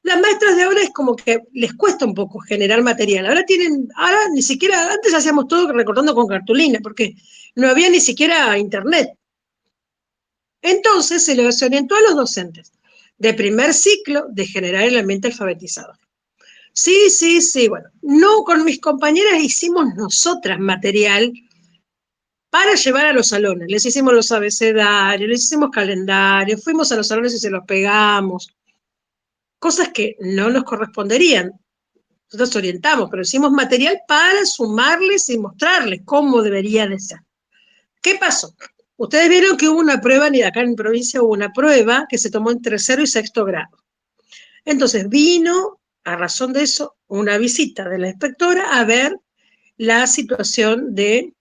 Las maestras de ahora es como que les cuesta un poco generar material. Ahora ni siquiera, antes hacíamos todo recortando con cartulina, porque no había ni siquiera internet. Entonces se orientó a los docentes de primer ciclo de generar el ambiente alfabetizador. Sí, sí, sí, bueno, no con mis compañeras hicimos nosotras material para llevar a los salones. Les hicimos los abecedarios, les hicimos calendarios, fuimos a los salones y se los pegamos. Cosas que no nos corresponderían. Nosotros orientamos, pero hicimos material para sumarles y mostrarles cómo debería de ser. ¿Qué pasó? Ustedes vieron que hubo una prueba, acá en provincia hubo una prueba que se tomó en tercero y sexto grado. Entonces vino, a razón de eso, una visita de la inspectora a ver la situación de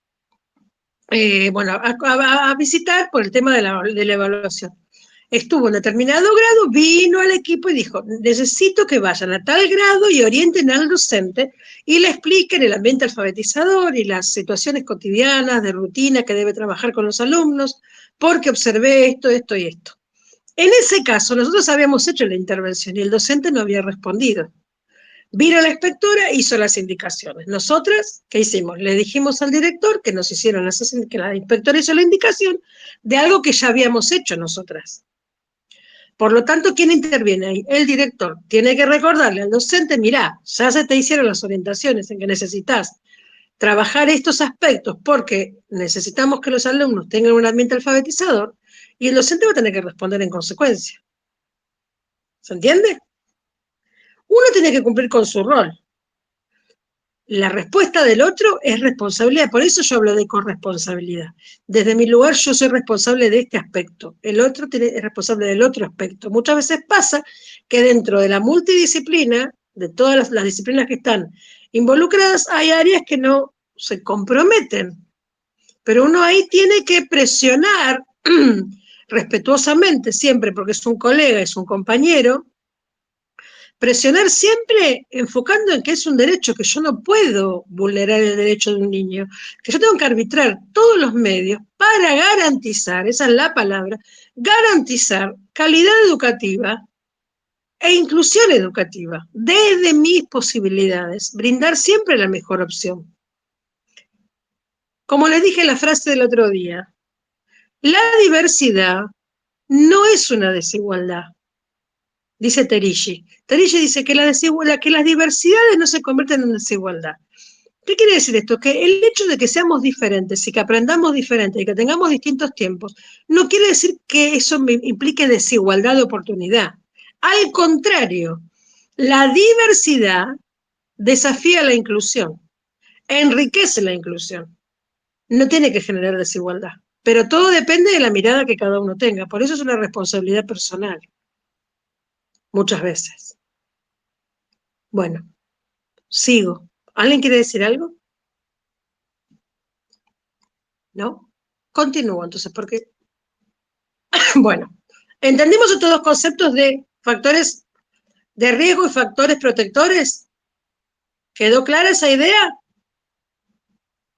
bueno, a visitar por el tema de la evaluación. Estuvo en determinado grado, vino al equipo y dijo, necesito que vayan a tal grado y orienten al docente y le expliquen el ambiente alfabetizador y las situaciones cotidianas de rutina que debe trabajar con los alumnos, porque observé esto, esto y esto. En ese caso, nosotros habíamos hecho la intervención y el docente no había respondido. Vino la inspectora, hizo las indicaciones. Nosotras, ¿qué hicimos? Le dijimos al director que nos hicieron que la inspectora hizo la indicación de algo que ya habíamos hecho nosotras. Por lo tanto, ¿quién interviene ahí? El director. Tiene que recordarle al docente, mirá, ya se te hicieron las orientaciones en que necesitas trabajar estos aspectos porque necesitamos que los alumnos tengan un ambiente alfabetizador y el docente va a tener que responder en consecuencia. ¿Se entiende? Uno tiene que cumplir con su rol. La respuesta del otro es responsabilidad, por eso yo hablo de corresponsabilidad. Desde mi lugar yo soy responsable de este aspecto, el otro es responsable del otro aspecto. Muchas veces pasa que dentro de la multidisciplina, de todas las disciplinas que están involucradas, hay áreas que no se comprometen, pero uno ahí tiene que presionar respetuosamente siempre, porque es un colega, es un compañero, presionar siempre enfocando en que es un derecho, que yo no puedo vulnerar el derecho de un niño, que yo tengo que arbitrar todos los medios para garantizar, esa es la palabra, garantizar calidad educativa e inclusión educativa, desde mis posibilidades, brindar siempre la mejor opción. Como les dije en la frase del otro día, la diversidad no es una desigualdad, dice Terici. Terici dice que que las diversidades no se convierten en desigualdad. ¿Qué quiere decir esto? Que el hecho de que seamos diferentes y que aprendamos diferente y que tengamos distintos tiempos, no quiere decir que eso implique desigualdad de oportunidad. Al contrario, la diversidad desafía la inclusión, enriquece la inclusión. No tiene que generar desigualdad, pero todo depende de la mirada que cada uno tenga. Por eso es una responsabilidad personal, muchas veces. Bueno, sigo. ¿Alguien quiere decir algo? ¿No? Continúo entonces, porque, bueno, ¿entendimos estos dos conceptos de factores de riesgo y factores protectores? ¿Quedó clara esa idea?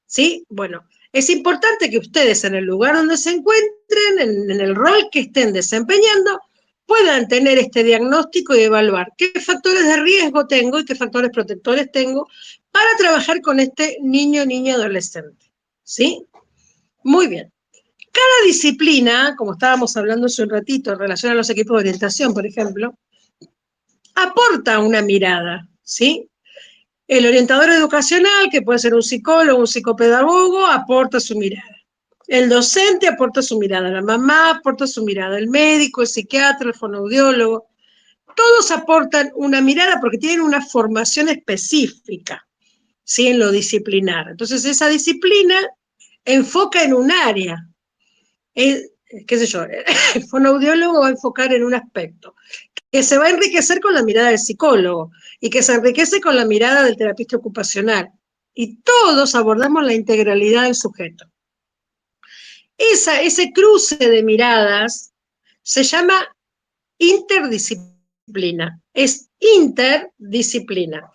¿Sí? Bueno, es importante que ustedes en el lugar donde se encuentren, en el rol que estén desempeñando, puedan tener este diagnóstico y evaluar qué factores de riesgo tengo y qué factores protectores tengo para trabajar con este niño, niña, adolescente. ¿Sí? Muy bien. Cada disciplina, como estábamos hablando hace un ratito en relación a los equipos de orientación, por ejemplo, aporta una mirada, ¿sí? El orientador educacional, que puede ser un psicólogo, un psicopedagogo, aporta su mirada. El docente aporta su mirada, la mamá aporta su mirada, el médico, el psiquiatra, el fonoaudiólogo, todos aportan una mirada porque tienen una formación específica, ¿sí? En lo disciplinar. Entonces, esa disciplina enfoca en un área. Qué sé yo, el fonoaudiólogo va a enfocar en un aspecto, que se va a enriquecer con la mirada del psicólogo y que se enriquece con la mirada del terapista ocupacional. Y todos abordamos la integralidad del sujeto. Ese cruce de miradas se llama interdisciplina, es interdisciplina.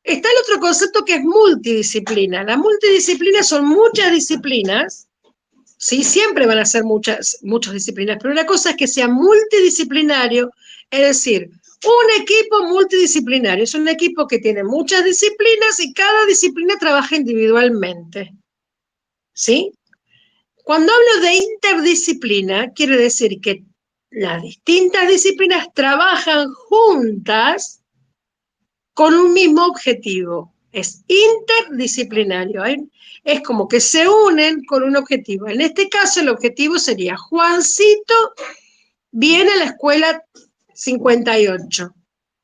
Está el otro concepto que es multidisciplina. La multidisciplina son muchas disciplinas. Sí, siempre van a ser muchas disciplinas, pero una cosa es que sea multidisciplinario, es decir, un equipo multidisciplinario, es un equipo que tiene muchas disciplinas y cada disciplina trabaja individualmente, ¿sí? Cuando hablo de interdisciplina, quiere decir que las distintas disciplinas trabajan juntas con un mismo objetivo. Es interdisciplinario. Es como que se unen con un objetivo. En este caso, el objetivo sería: Juancito viene a la escuela 58.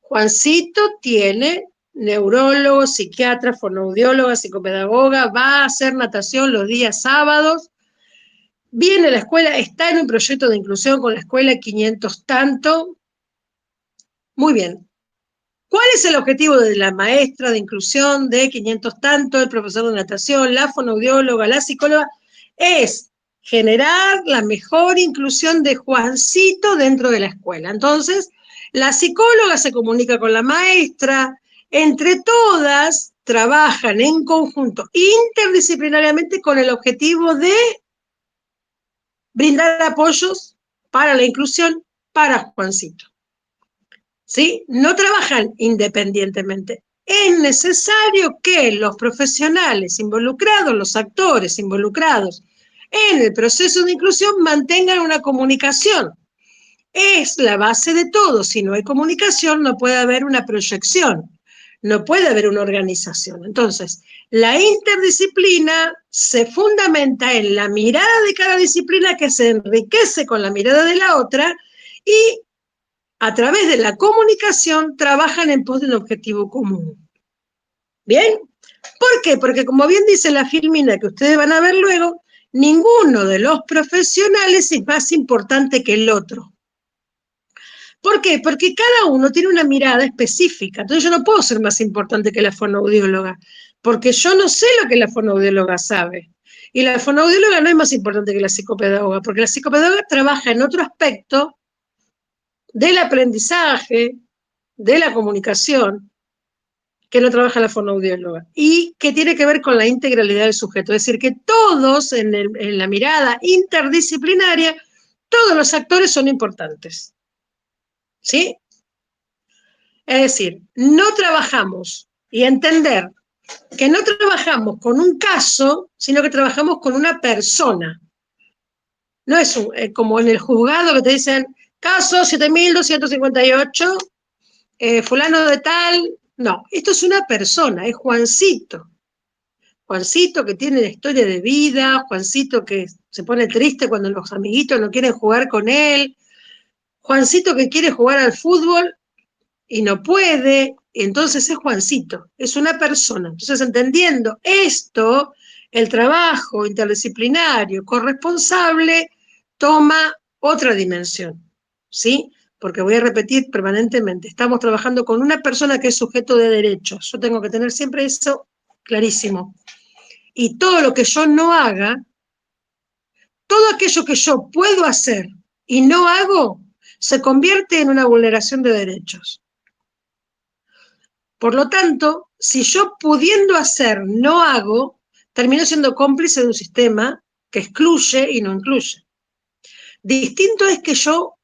Juancito tiene neurólogo, psiquiatra, fonoaudióloga, psicopedagoga, va a hacer natación los días sábados, viene a la escuela, está en un proyecto de inclusión con la escuela 500 tanto. Muy bien. ¿Cuál es el objetivo de la maestra de inclusión de 500 tanto, el profesor de natación, la fonoaudióloga, la psicóloga? es generar la mejor inclusión de Juancito dentro de la escuela. Entonces, la psicóloga se comunica con la maestra, entre todas trabajan en conjunto, interdisciplinariamente, con el objetivo de brindar apoyos para la inclusión para Juancito. ¿Sí? No trabajan independientemente. Es necesario que los profesionales involucrados, los actores involucrados en el proceso de inclusión mantengan una comunicación. Es la base de todo. Si no hay comunicación, no puede haber una proyección, no puede haber una organización. Entonces, la interdisciplina se fundamenta en la mirada de cada disciplina que se enriquece con la mirada de la otra y a través de la comunicación trabajan en pos de un objetivo común. ¿Bien? ¿Por qué? Porque como bien dice la filmina que ustedes van a ver luego, ninguno de los profesionales es más importante que el otro. ¿Por qué? Porque cada uno tiene una mirada específica. Entonces yo no puedo ser más importante que la fonoaudióloga, porque yo no sé lo que la fonoaudióloga sabe. Y la fonoaudióloga no es más importante que la psicopedagoga, porque la psicopedagoga trabaja en otro aspecto del aprendizaje, de la comunicación, que no trabaja la fonoaudióloga, y que tiene que ver con la integralidad del sujeto. Es decir, que todos en la mirada interdisciplinaria, todos los actores son importantes. ¿Sí? Es decir, no trabajamos, y entender que no trabajamos con un caso, sino que trabajamos con una persona. No es como en el juzgado que te dicen, caso 7258, fulano de tal. No, esto es una persona, es Juancito. Juancito que tiene la historia de vida, Juancito que se pone triste cuando los amiguitos no quieren jugar con él, Juancito que quiere jugar al fútbol y no puede, entonces es Juancito, es una persona. Entonces, entendiendo esto, el trabajo interdisciplinario corresponsable toma otra dimensión, ¿sí? Porque voy a repetir permanentemente, estamos trabajando con una persona que es sujeto de derechos. Yo tengo que tener siempre eso clarísimo. Y todo lo que yo no haga, todo aquello que yo puedo hacer y no hago, se convierte en una vulneración de derechos. Por lo tanto, si yo pudiendo hacer no hago, termino siendo cómplice de un sistema que excluye y no incluye. Distinto es que yo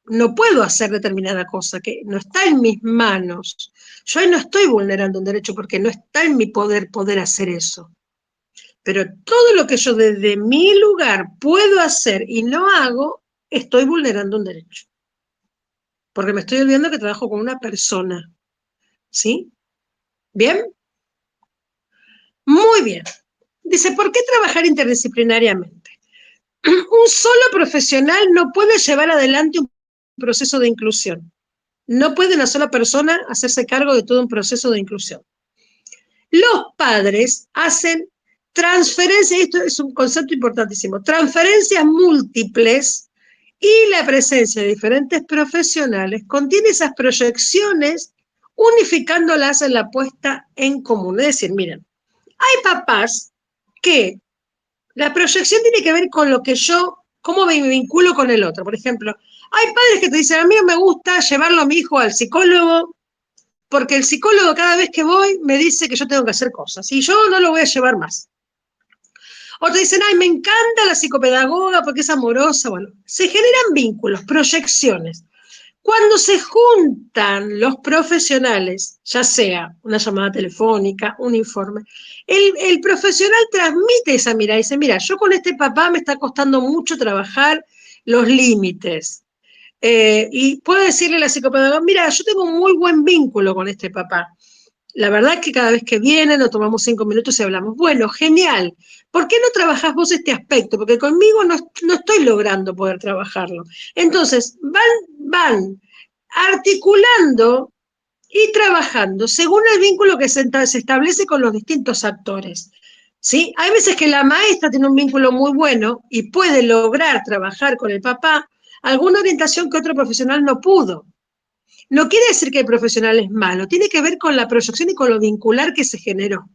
no puedo hacer determinada cosa, que no está en mis manos. Yo ahí no estoy vulnerando un derecho porque no está en mi poder hacer eso. Pero todo lo que yo desde mi lugar puedo hacer y no hago, estoy vulnerando un derecho. Porque me estoy olvidando que trabajo con una persona. ¿Sí? ¿Bien? Muy bien. Dice, ¿por qué trabajar interdisciplinariamente? Un solo profesional no puede llevar adelante un proceso de inclusión. No puede una sola persona hacerse cargo de todo un proceso de inclusión. Los padres hacen transferencias, esto es un concepto importantísimo, transferencias múltiples, y la presencia de diferentes profesionales contiene esas proyecciones unificándolas en la puesta en común. Es decir, miren, hay papás que la proyección tiene que ver con lo que yo, cómo me vinculo con el otro. Por ejemplo, hay padres que te dicen, a mí me gusta llevarlo a mi hijo al psicólogo, porque el psicólogo cada vez que voy me dice que yo tengo que hacer cosas, y yo no lo voy a llevar más. O te dicen, ay, me encanta la psicopedagoga porque es amorosa. Bueno, se generan vínculos, proyecciones. Cuando se juntan los profesionales, ya sea una llamada telefónica, un informe, el profesional transmite esa mirada y dice, mira, yo con este papá me está costando mucho trabajar los límites. Y puedo decirle a la psicopedagoga, mira, yo tengo un muy buen vínculo con este papá. La verdad es que cada vez que viene nos tomamos 5 minutos y hablamos. Bueno, genial. ¿Por qué no trabajás vos este aspecto? Porque conmigo no estoy logrando poder trabajarlo. Entonces, van articulando y trabajando según el vínculo que se establece con los distintos actores. ¿Sí? Hay veces que la maestra tiene un vínculo muy bueno y puede lograr trabajar con el papá alguna orientación que otro profesional no pudo. No quiere decir que el profesional es malo, tiene que ver con la proyección y con lo vincular que se generó,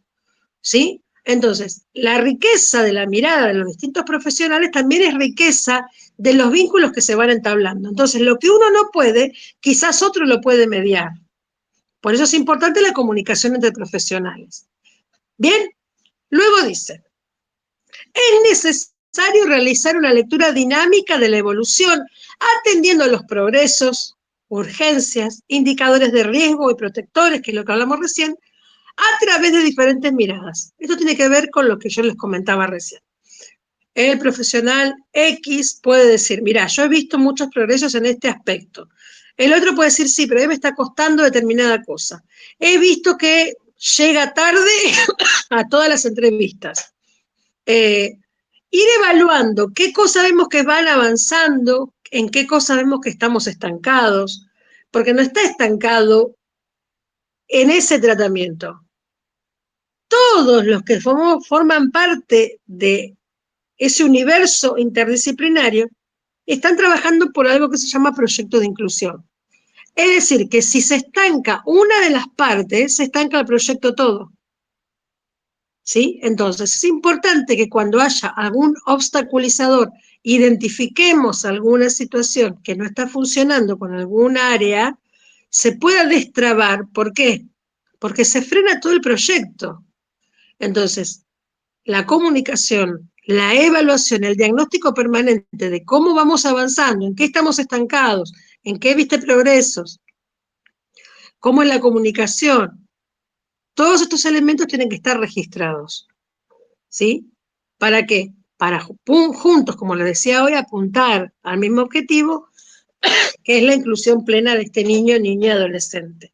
¿sí? Entonces, la riqueza de la mirada de los distintos profesionales también es riqueza de los vínculos que se van entablando. Entonces, lo que uno no puede, quizás otro lo puede mediar. Por eso es importante la comunicación entre profesionales. Bien, luego dice, es necesario realizar una lectura dinámica de la evolución, atendiendo a los progresos, urgencias, indicadores de riesgo y protectores, que es lo que hablamos recién, a través de diferentes miradas. Esto tiene que ver con lo que yo les comentaba recién. El profesional X puede decir, mira, yo he visto muchos progresos en este aspecto. El otro puede decir, sí, pero a mí me está costando determinada cosa. He visto que llega tarde a todas las entrevistas. Ir evaluando qué cosas vemos que van avanzando, en qué cosas vemos que estamos estancados, porque no está estancado en ese tratamiento. Todos los que forman parte de ese universo interdisciplinario están trabajando por algo que se llama proyecto de inclusión. Es decir, que si se estanca una de las partes, se estanca el proyecto todo. ¿Sí? Entonces, es importante que cuando haya algún obstaculizador, identifiquemos alguna situación que no está funcionando con algún área, se pueda destrabar. ¿Por qué? Porque se frena todo el proyecto. Entonces, la comunicación, la evaluación, el diagnóstico permanente de cómo vamos avanzando, en qué estamos estancados, en qué viste progresos, cómo es la comunicación, todos estos elementos tienen que estar registrados. ¿Sí? ¿Para qué? Para juntos, como les decía hoy, apuntar al mismo objetivo, que es la inclusión plena de este niño, niña y adolescente.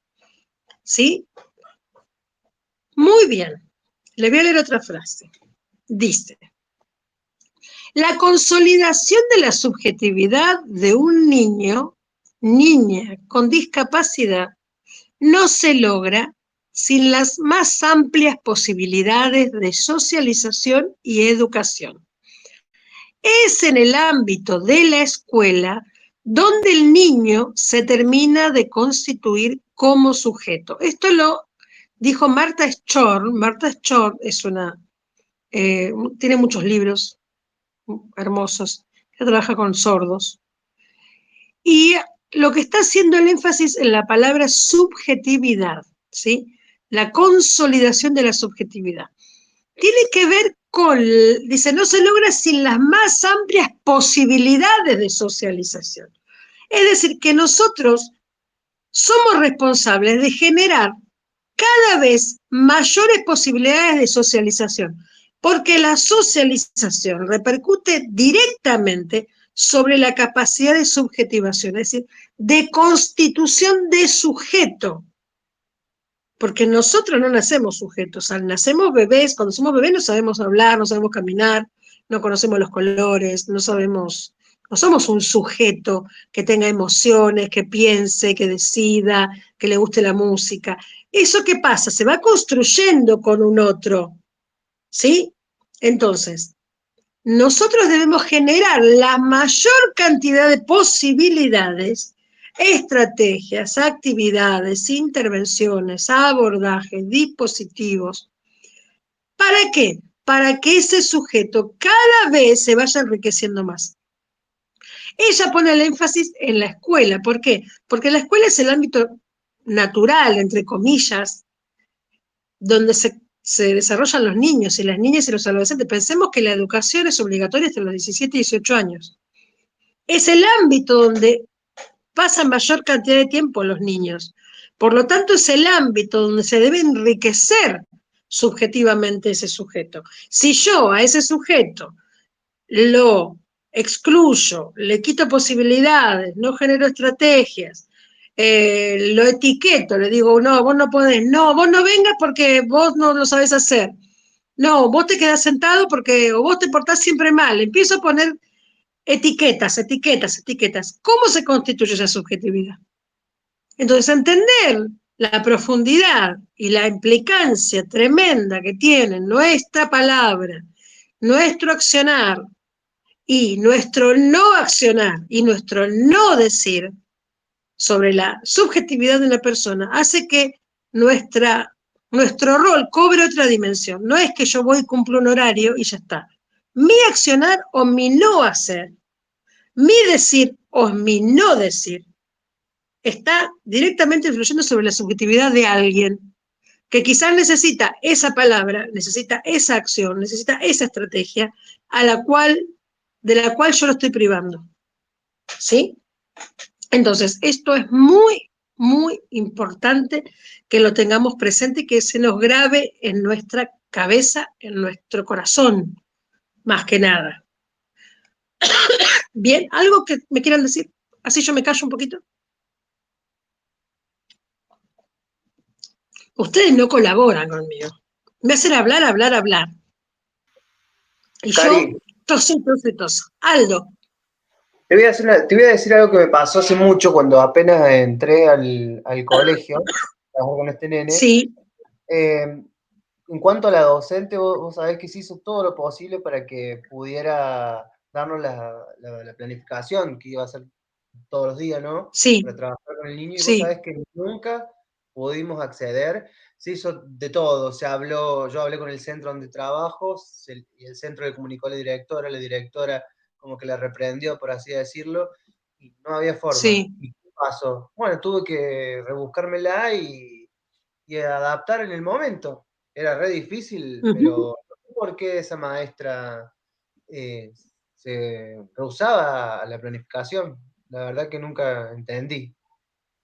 ¿Sí? Muy bien. Le voy a leer otra frase. Dice, la consolidación de la subjetividad de un niño, niña con discapacidad no se logra sin las más amplias posibilidades de socialización y educación. Es en el ámbito de la escuela donde el niño se termina de constituir como sujeto. Esto lo dijo Martha Schorr. Martha Schorr es tiene muchos libros hermosos, que trabaja con sordos. Y lo que está haciendo el énfasis en la palabra subjetividad, ¿sí? La consolidación de la subjetividad. Tiene que ver con, dice, no se logra sin las más amplias posibilidades de socialización. Es decir, que nosotros somos responsables de generar cada vez mayores posibilidades de socialización, porque la socialización repercute directamente sobre la capacidad de subjetivación, es decir, de constitución de sujeto. Porque nosotros no nacemos sujetos, nacemos bebés, cuando somos bebés no sabemos hablar, no sabemos caminar, no conocemos los colores, no somos un sujeto que tenga emociones, que piense, que decida, que le guste la música. ¿Eso qué pasa? Se va construyendo con un otro, ¿sí? Entonces, nosotros debemos generar la mayor cantidad de posibilidades, estrategias, actividades, intervenciones, abordajes, dispositivos. ¿Para qué? Para que ese sujeto cada vez se vaya enriqueciendo más. Ella pone el énfasis en la escuela. ¿Por qué? Porque la escuela es el ámbito natural, entre comillas, donde se desarrollan los niños y las niñas y los adolescentes. Pensemos que la educación es obligatoria hasta los 17 y 18 años. Es el ámbito donde pasan mayor cantidad de tiempo los niños. Por lo tanto, es el ámbito donde se debe enriquecer subjetivamente ese sujeto. Si yo a ese sujeto lo excluyo, le quito posibilidades, no genero estrategias, lo etiqueto, le digo, no, vos no podés, no, vos no vengas porque vos no lo sabés hacer, no, vos te quedás sentado porque, o vos te portás siempre mal, empiezo a poner etiquetas, etiquetas, etiquetas. ¿Cómo se constituye esa subjetividad? Entonces, entender la profundidad y la implicancia tremenda que tiene nuestra palabra, nuestro accionar y nuestro no accionar y nuestro no decir sobre la subjetividad de una persona hace que nuestra Nuestro rol cobra otra dimensión. No es que yo voy y cumplo un horario y ya está. Mi accionar o mi no hacer, mi decir o mi no decir, está directamente influyendo sobre la subjetividad de alguien que quizás necesita esa palabra, necesita esa acción, necesita esa estrategia de la cual yo lo estoy privando. ¿Sí? Entonces, esto es muy, muy importante que lo tengamos presente y que se nos grabe en nuestra cabeza, en nuestro corazón, más que nada. Bien, ¿algo que me quieran decir? Así yo me callo un poquito. Ustedes no colaboran conmigo. Me hacen hablar, hablar, hablar. Y yo, Cari, toso. Aldo, te voy a decir algo que me pasó hace mucho cuando apenas entré al colegio, trabajar con este nene. sí, En cuanto a la docente, vos sabés que se hizo todo lo posible para que pudiera darnos la planificación que iba a hacer todos los días, ¿no? sí, Para trabajar con el niño, y vos sí, sabés que nunca pudimos acceder. Se hizo de todo, yo hablé con el centro donde trabajo, y el centro le comunicó a la directora como que la reprendió, por así decirlo, y no había forma. sí. ¿Y qué pasó? Bueno, tuve que rebuscármela y adaptar en el momento. Era re difícil, Uh-huh. pero no sé por qué esa maestra eh, se rehusaba a la planificación. La verdad que nunca entendí.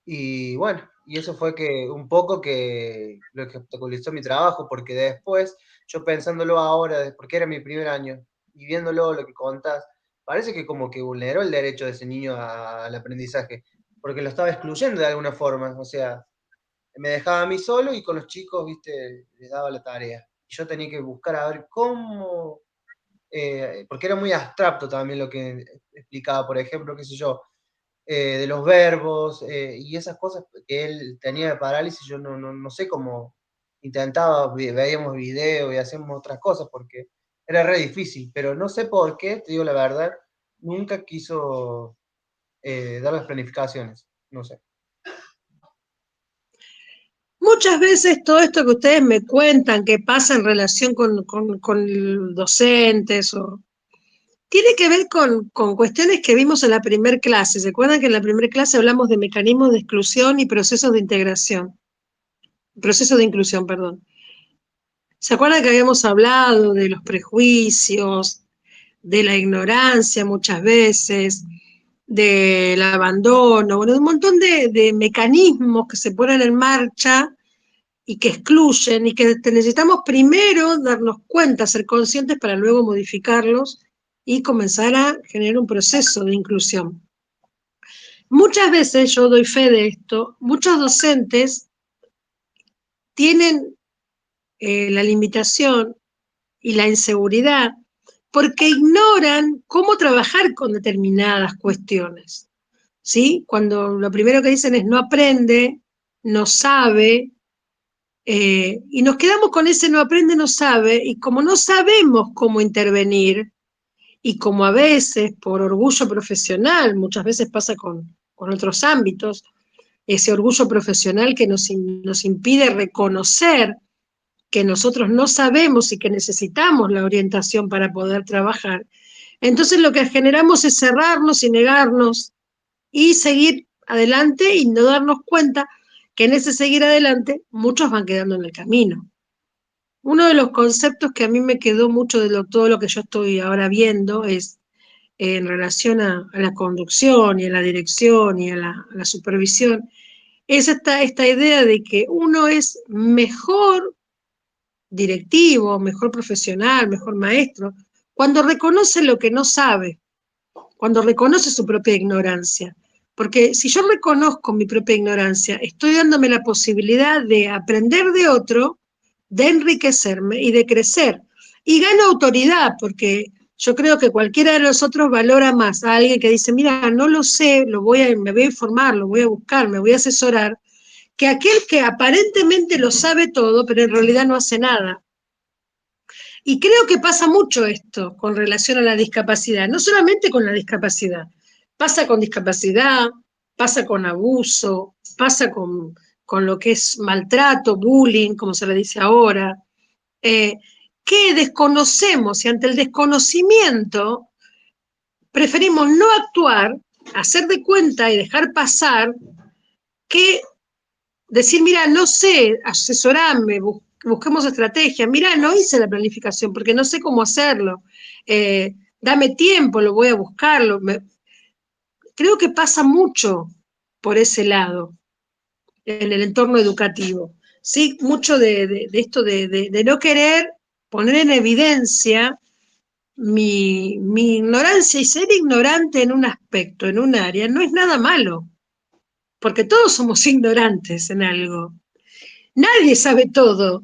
Y bueno, y eso fue que un poco que lo que obstaculizó mi trabajo, porque después, yo pensándolo ahora, porque era mi primer año, y viéndolo lo que contás, parece que como que vulneró el derecho de ese niño al aprendizaje, porque lo estaba excluyendo de alguna forma. O sea, me dejaba a mí solo y con los chicos, viste, les daba la tarea. Y yo tenía que buscar a ver cómo, porque era muy abstracto también lo que explicaba, por ejemplo, qué sé yo, de los verbos y esas cosas que él tenía de parálisis, yo no sé cómo intentaba, veíamos videos y hacíamos otras cosas porque era re difícil, pero no sé por qué, te digo la verdad, nunca quiso dar las planificaciones, no sé. Muchas veces todo esto que ustedes me cuentan que pasa en relación con docentes tiene que ver con cuestiones que vimos en la primer clase. ¿Se acuerdan que en la primera clase hablamos de mecanismos de exclusión y procesos de integración? Procesos de inclusión, perdón. ¿Se acuerdan que habíamos hablado de los prejuicios, de la ignorancia muchas veces, del abandono, bueno, de un montón de mecanismos que se ponen en marcha y que excluyen y que necesitamos primero darnos cuenta, ser conscientes para luego modificarlos y comenzar a generar un proceso de inclusión. Muchas veces, yo doy fe de esto, muchos docentes tienen la limitación y la inseguridad porque ignoran cómo trabajar con determinadas cuestiones. ¿Sí? Cuando lo primero que dicen es no aprende, no sabe, y nos quedamos con ese no aprende, no sabe, y como no sabemos cómo intervenir, y como a veces por orgullo profesional, muchas veces pasa con otros ámbitos, ese orgullo profesional que nos impide reconocer que nosotros no sabemos y que necesitamos la orientación para poder trabajar, entonces lo que generamos es cerrarnos y negarnos y seguir adelante y no darnos cuenta que en ese seguir adelante muchos van quedando en el camino. Uno de los conceptos que a mí me quedó mucho de todo lo que yo estoy ahora viendo es en relación a la conducción y a la dirección y a la supervisión, es esta idea de que uno es mejor directivo, mejor profesional, mejor maestro, cuando reconoce lo que no sabe, cuando reconoce su propia ignorancia. Porque si yo reconozco mi propia ignorancia, estoy dándome la posibilidad de aprender de otro, de enriquecerme y de crecer. Y gano autoridad, porque yo creo que cualquiera de nosotros valora más a alguien que dice, mira, no lo sé, me voy a informar, lo voy a buscar, me voy a asesorar, que aquel que aparentemente lo sabe todo, pero en realidad no hace nada. Y creo que pasa mucho esto con relación a la discapacidad, no solamente con la discapacidad, pasa con discapacidad, pasa con abuso, pasa con lo que es maltrato, bullying, como se le dice ahora, que desconocemos y ante el desconocimiento preferimos no actuar, hacer de cuenta y dejar pasar que decir, mira, no sé, asesorame, busquemos estrategia, mira, no hice la planificación porque no sé cómo hacerlo, dame tiempo, lo voy a buscarlo. Creo que pasa mucho por ese lado en el entorno educativo, ¿sí? Mucho de esto de no querer poner en evidencia mi ignorancia, y ser ignorante en un aspecto, en un área, no es nada malo, porque todos somos ignorantes en algo. Nadie sabe todo,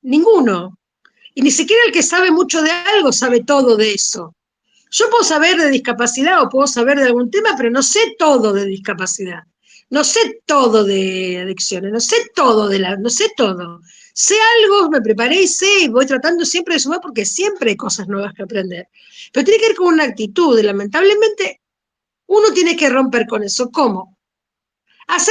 ninguno. Y ni siquiera el que sabe mucho de algo sabe todo de eso. Yo puedo saber de discapacidad o puedo saber de algún tema, pero no sé todo de discapacidad. No sé todo de adicciones, no sé todo no sé todo. Sé algo, me preparé y sé, y voy tratando siempre de sumar porque siempre hay cosas nuevas que aprender. Pero tiene que ver con una actitud, y lamentablemente uno tiene que romper con eso. ¿Cómo?